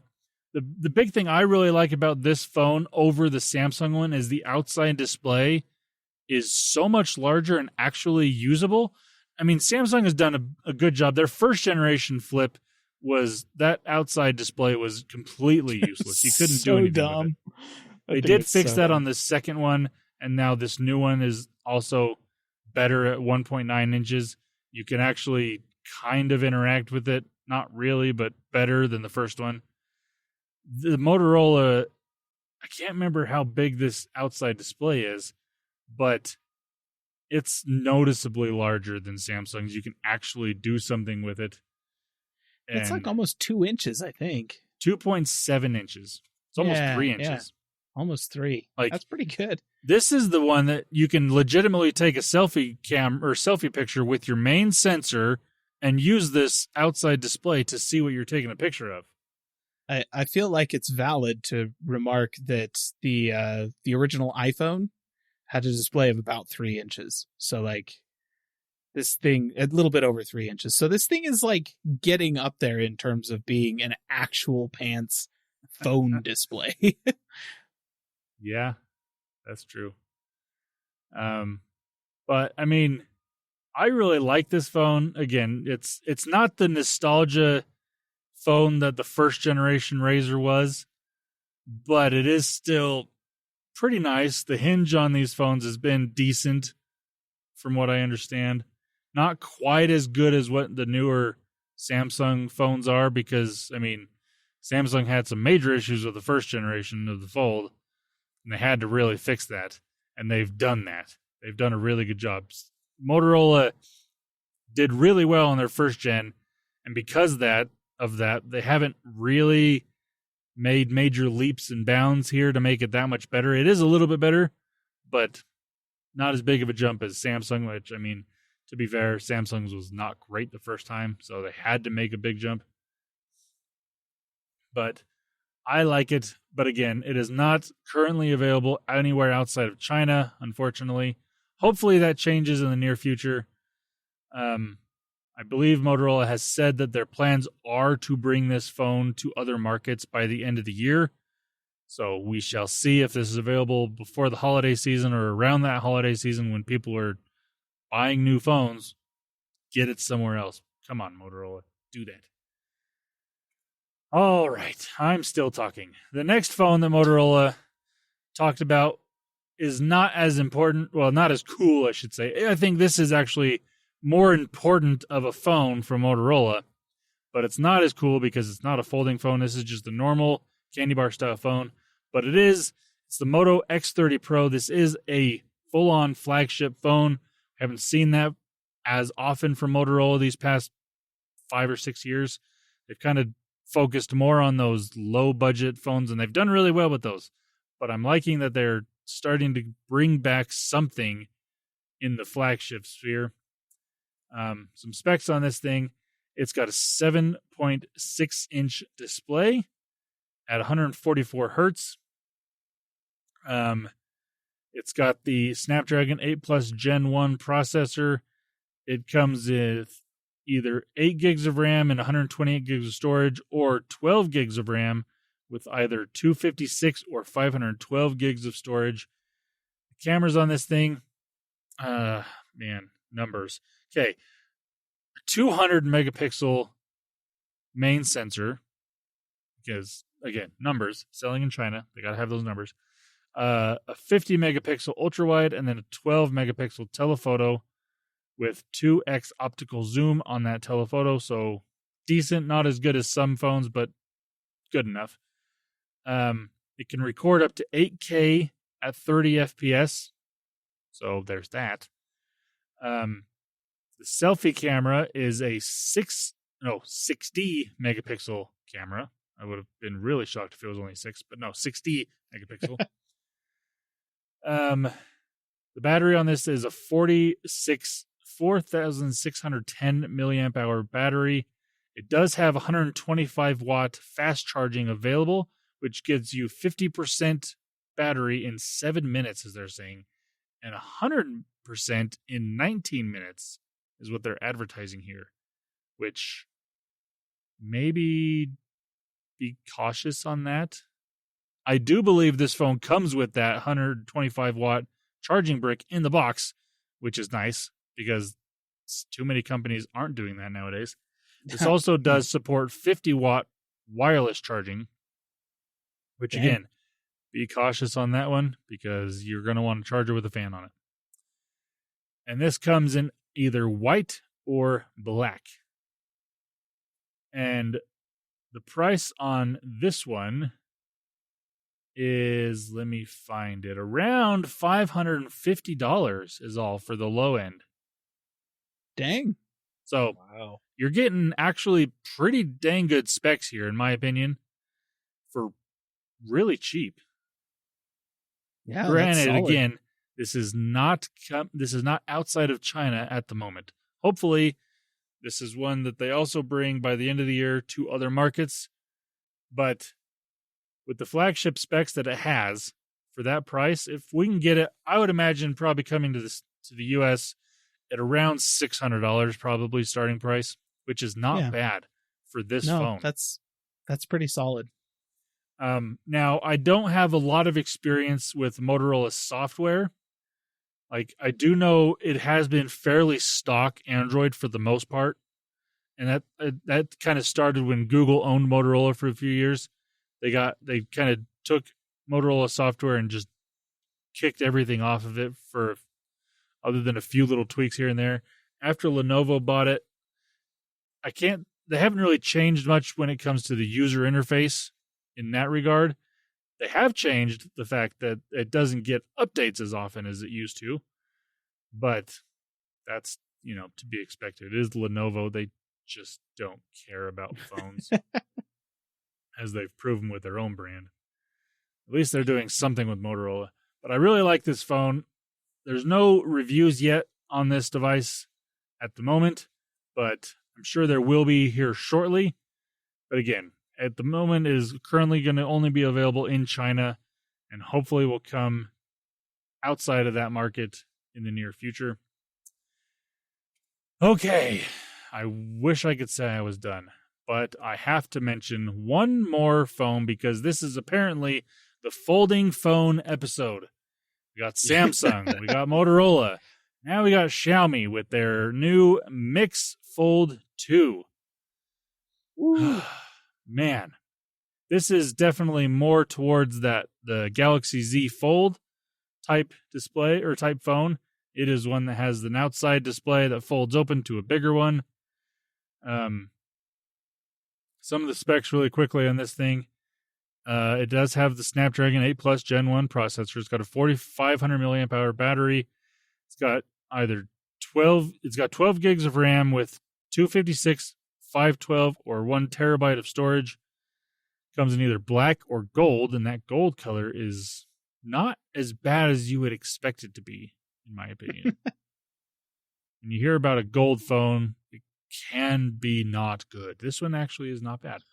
The big thing I really like about this phone over the Samsung one is the outside display is so much larger and actually usable. Samsung has done a good job. Their first generation flip was that outside display was completely useless. You couldn't do anything with it. They did fix that on the second one, and now this new one is also better at 1.9 inches. You can actually kind of interact with it. Not really, but better than the first one. The Motorola, I can't remember how big this outside display is, but it's noticeably larger than Samsung's. You can actually do something with it. And it's like almost 2 inches, I think. 2.7 inches. It's almost 3 inches. Yeah. Almost 3. That's pretty good. This is the one that you can legitimately take a selfie picture with your main sensor and use this outside display to see what you're taking a picture of. I feel like it's valid to remark that the original iPhone had a display of about 3 inches. So like this thing, a little bit over 3 inches. So this thing is like getting up there in terms of being an actual pants phone display. Yeah, that's true. But I mean, I really like this phone. Again, it's not the nostalgia phone that the first generation Razr was, but it is still pretty nice. The hinge on these phones has been decent, from what I understand. Not quite as good as what the newer Samsung phones are, because, I mean, Samsung had some major issues with the first generation of the Fold, and they had to really fix that, and they've done that. They've done a really good job. Motorola did really well on their first gen, and because of that, they haven't really made major leaps and bounds here to make it that much better. It is a little bit better, but not as big of a jump as Samsung, which, I mean, to be fair, Samsung's was not great the first time, so they had to make a big jump. But I like it. But again, it is not currently available anywhere outside of China, unfortunately. Hopefully that changes in the near future. I believe Motorola has said that their plans are to bring this phone to other markets by the end of the year. So we shall see if this is available before the holiday season or around that holiday season when people are buying new phones. Get it somewhere else. Come on, Motorola. Do that. All right. I'm still talking. The next phone that Motorola talked about is not as important. Well, not as cool, I should say. I think this is actually more important of a phone from Motorola, but it's not as cool because it's not a folding phone. This is just a normal candy bar style phone, but it's the Moto X30 Pro. This is a full-on flagship phone. Haven't seen that as often from Motorola these past 5 or 6 years. They've kind of focused more on those low-budget phones, and they've done really well with those. But I'm liking that they're starting to bring back something in the flagship sphere. Some specs on this thing. It's got a 7.6-inch display at 144 hertz. It's got the Snapdragon 8 Plus Gen 1 processor. It comes with either 8 gigs of RAM and 128 gigs of storage, or 12 gigs of RAM with either 256 or 512 gigs of storage. The cameras on this thing, numbers. Okay, 200 megapixel main sensor, because, again, numbers, selling in China, they got to have those numbers. A 50 megapixel ultra wide, and then a 12 megapixel telephoto with 2x optical zoom on that telephoto. So decent, not as good as some phones, but good enough. It can record up to 8K at 30 FPS. So there's that. The selfie camera is a 60 megapixel camera. I would have been really shocked if it was only 6, but no, 60 megapixel. The battery on this is a 4,610 milliamp hour battery. It does have 125 watt fast charging available, which gives you 50% battery in 7 minutes, as they're saying, and 100% in 19 minutes is what they're advertising here, which maybe be cautious on that. I do believe this phone comes with that 125 watt charging brick in the box, which is nice because too many companies aren't doing that nowadays. This also does support 50 watt wireless charging, which again, be cautious on that one because you're going to want a charger with a fan on it. And this comes in either white or black. And the price on this one is, let me find it, around $550 is all for the low end. Dang. So wow. You're getting actually pretty dang good specs here, in my opinion, for really cheap. Yeah. Granted, again, this is not outside of China at the moment. Hopefully, this is one that they also bring by the end of the year to other markets. But with the flagship specs that it has for that price, if we can get it, I would imagine probably coming to the US at around $600 probably starting price, which is not bad for this phone. That's pretty solid. Now, I don't have a lot of experience with Motorola software. Like, I do know it has been fairly stock Android for the most part. And that kind of started when Google owned Motorola for a few years. They kind of took Motorola software and just kicked everything off of it for other than a few little tweaks here and there. After Lenovo bought it, they haven't really changed much when it comes to the user interface in that regard. They have changed the fact that it doesn't get updates as often as it used to, but that's, to be expected. It is Lenovo. They just don't care about phones, as they've proven with their own brand. At least they're doing something with Motorola. But I really like this phone. There's no reviews yet on this device at the moment, but I'm sure there will be here shortly. But again, at the moment, it is currently going to only be available in China, and hopefully will come outside of that market in the near future. Okay, I wish I could say I was done, but I have to mention one more phone because this is apparently the folding phone episode. We got Samsung, we got Motorola, now we got Xiaomi with their new Mix Fold 2. Man, this is definitely more towards the Galaxy Z Fold type display or type phone. It is one that has an outside display that folds open to a bigger one. Some of the specs really quickly on this thing. It does have the Snapdragon 8 Plus Gen 1 processor. It's got a 4,500 milliamp hour battery. It's got 12 gigs of RAM with 256, 512, or 1 terabyte of storage. Comes in either black or gold, and that gold color is not as bad as you would expect it to be, in my opinion. When you hear about a gold phone, it can be not good. This one actually is not bad.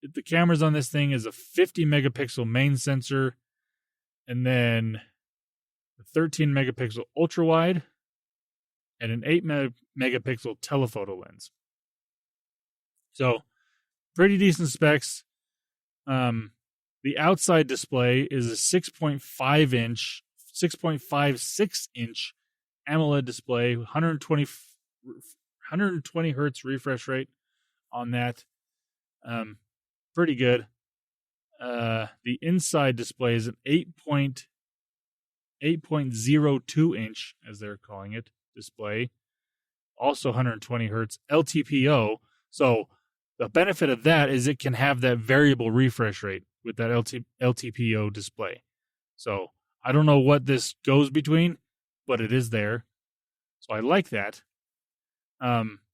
The cameras on this thing is a 50 megapixel main sensor, and then a 13 megapixel ultra wide, and an 8 megapixel telephoto lens. So, pretty decent specs. The outside display is a 6.56 inch AMOLED display, 120 hertz refresh rate on that. Pretty good. The inside display is an 8.02 inch, as they're calling it, display. Also 120 hertz LTPO. So the benefit of that is it can have that variable refresh rate with that LTPO display. So I don't know what this goes between, but it is there. So I like that.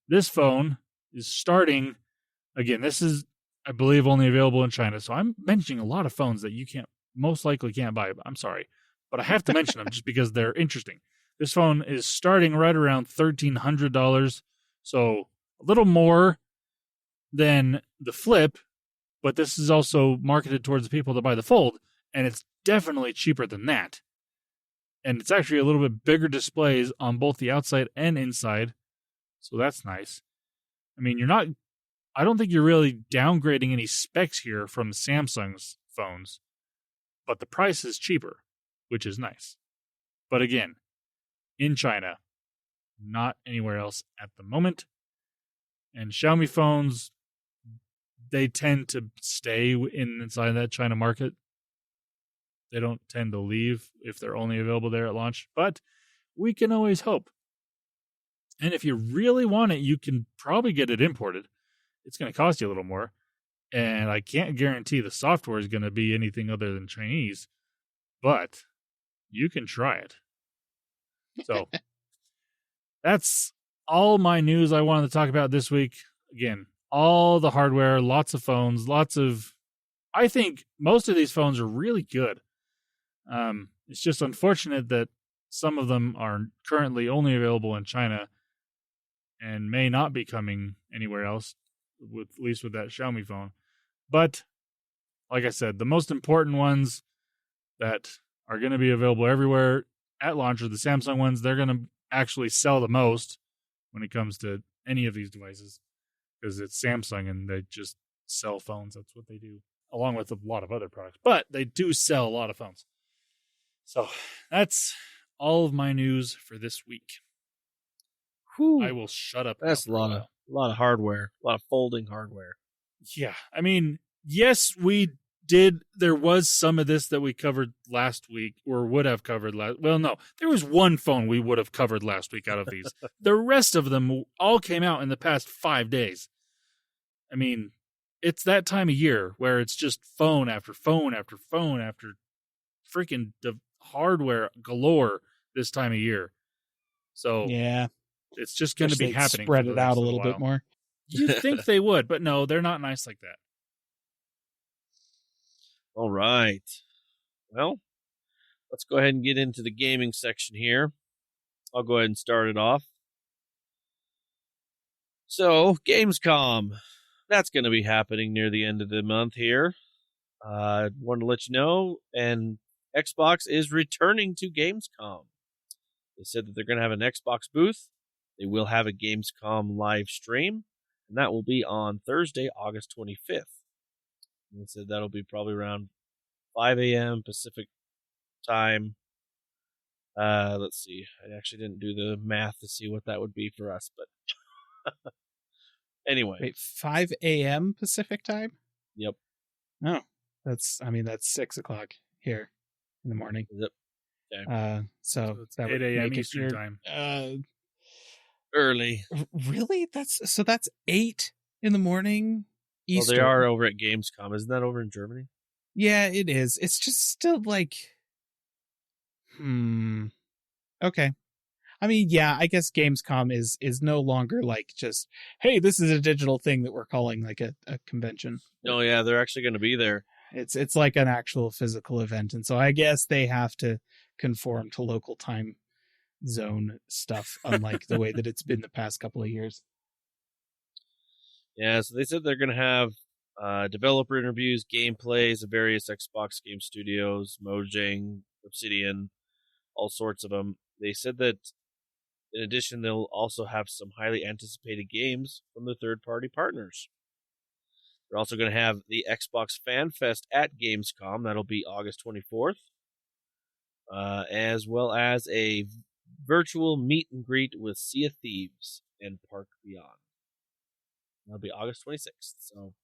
This phone is starting, again, this is, I believe, only available in China. So I'm mentioning a lot of phones that you most likely can't buy. I'm sorry, but I have to mention them just because they're interesting. This phone is starting right around $1,300. So a little more than the Flip, but this is also marketed towards the people that buy the Fold, and it's definitely cheaper than that. And it's actually a little bit bigger displays on both the outside and inside, so that's nice. I mean, I don't think you're really downgrading any specs here from Samsung's phones, but the price is cheaper, which is nice. But again, in China, not anywhere else at the moment. And Xiaomi phones, they tend to stay inside that China market. They don't tend to leave if they're only available there at launch, but we can always hope. And if you really want it, you can probably get it imported. It's going to cost you a little more, and I can't guarantee the software is going to be anything other than Chinese, but you can try it. So that's all my news I wanted to talk about this week. Again, all the hardware, lots of phones, I think most of these phones are really good. It's just unfortunate that some of them are currently only available in China and may not be coming anywhere else. at least with that Xiaomi phone. But like I said, the most important ones that are going to be available everywhere at launch are the Samsung ones. They're going to actually sell the most when it comes to any of these devices because it's Samsung and they just sell phones. That's what they do, along with a lot of other products. But they do sell a lot of phones. So that's all of my news for this week. Whew. I will shut up. That's a lot of hardware, a lot of folding hardware. Yeah, I mean, yes, we did. There was some of this that we covered last week, or would have covered last. Well, no, there was one phone we would have covered last week out of these. The rest of them all came out in the past 5 days. I mean, it's that time of year where it's just phone after phone after phone after freaking hardware galore this time of year. So yeah, it's just going to be happening. Spread it out a little bit more. You'd think they would, but no, they're not nice like that. All right. Well, let's go ahead and get into the gaming section here. I'll go ahead and start it off. So, GamesCom. That's going to be happening near the end of the month here. I wanted to let you know, and Xbox is returning to Gamescom. They said that they're going to have an Xbox booth. They will have a Gamescom live stream, and that will be on Thursday, August 25th. And they said that'll be probably around 5 a.m. Pacific time. Let's see. I actually didn't do the math to see what that would be for us, but anyway. Wait, 5 a.m. Pacific time? Yep. No, that's 6 o'clock here in the morning. Yep. Okay. So it's 8 a.m. Eastern time. Early. Really? That's 8 in the morning Eastern. Well, they are over at Gamescom. Isn't that over in Germany? Yeah, it is. It's just still like, okay. I mean, yeah, I guess Gamescom is no longer like just, hey, this is a digital thing that we're calling like a convention. No, yeah, they're actually going to be there. It's like an actual physical event, and so I guess they have to conform to local time zone stuff, unlike the way that it's been the past couple of years. Yeah, so they said they're going to have developer interviews, gameplays of various Xbox game studios, Mojang, Obsidian, all sorts of them. They said that in addition, they'll also have some highly anticipated games from the third-party partners. They're also going to have the Xbox Fan Fest at Gamescom. That'll be August 24th. As well as a virtual meet and greet with Sea of Thieves and Park Beyond. That'll be August 26th. So,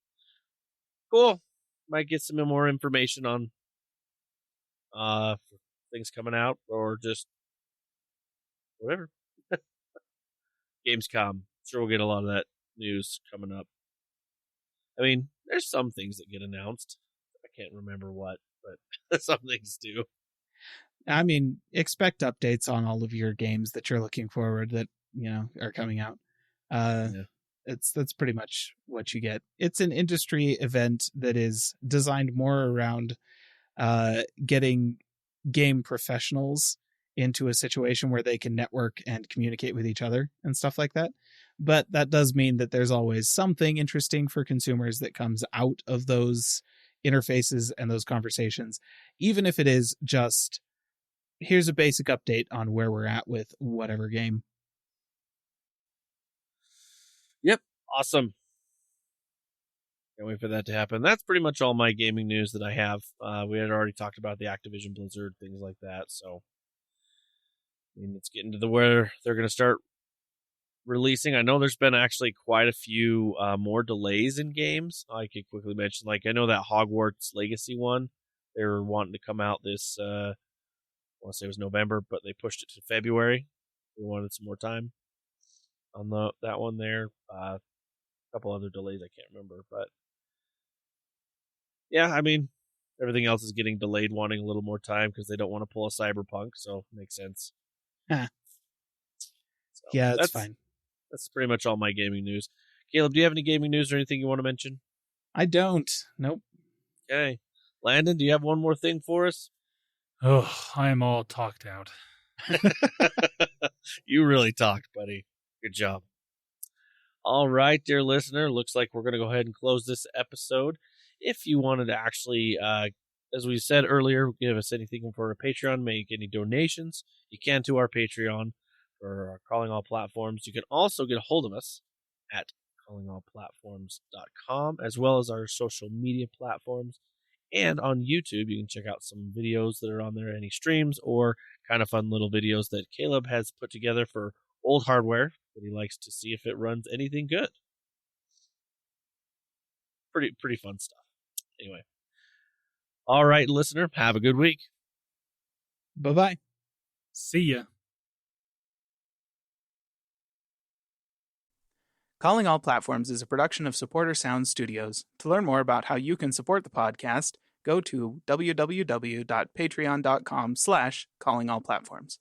cool. Might get some more information on things coming out or just whatever. Gamescom. Sure we'll get a lot of that news coming up. I mean, there's some things that get announced. I can't remember what, but some things do. I mean, expect updates on all of your games that you're looking forward that, are coming out. That's pretty much what you get. It's an industry event that is designed more around getting game professionals into a situation where they can network and communicate with each other and stuff like that. But that does mean that there's always something interesting for consumers that comes out of those interfaces and those conversations, even if it is just, here's a basic update on where we're at with whatever game. Yep. Awesome. Can't wait for that to happen. That's pretty much all my gaming news that I have. We had already talked about the Activision Blizzard, things like that. So, I mean, it's getting to the where they're going to start releasing. I know there's been actually quite a few more delays in games. I could quickly mention, like, I know that Hogwarts Legacy one, they were wanting to come out this, I want to say it was November, but they pushed it to February. They wanted some more time on that one there. A couple other delays I can't remember, but yeah, I mean, everything else is getting delayed, wanting a little more time because they don't want to pull a Cyberpunk, so it makes sense. Huh. So yeah, that's fine. That's pretty much all my gaming news. Caleb, do you have any gaming news or anything you want to mention? I don't. Nope. Okay. Landon, do you have one more thing for us? Oh, I am all talked out. You really talked, buddy. Good job. All right, dear listener, looks like we're going to go ahead and close this episode. If you wanted to actually, as we said earlier, give us anything for a Patreon, make any donations, you can to our Patreon for Calling All Platforms. You can also get a hold of us at callingallplatforms.com, as well as our social media platforms. And on YouTube, you can check out some videos that are on there, any streams or kind of fun little videos that Caleb has put together for old hardware that he likes to see if it runs anything good. Pretty fun stuff. Anyway. All right, listener, have a good week. Bye-bye. See ya. Calling All Platforms is a production of Supporter Sound Studios. To learn more about how you can support the podcast, go to www.patreon.com/callingallplatforms.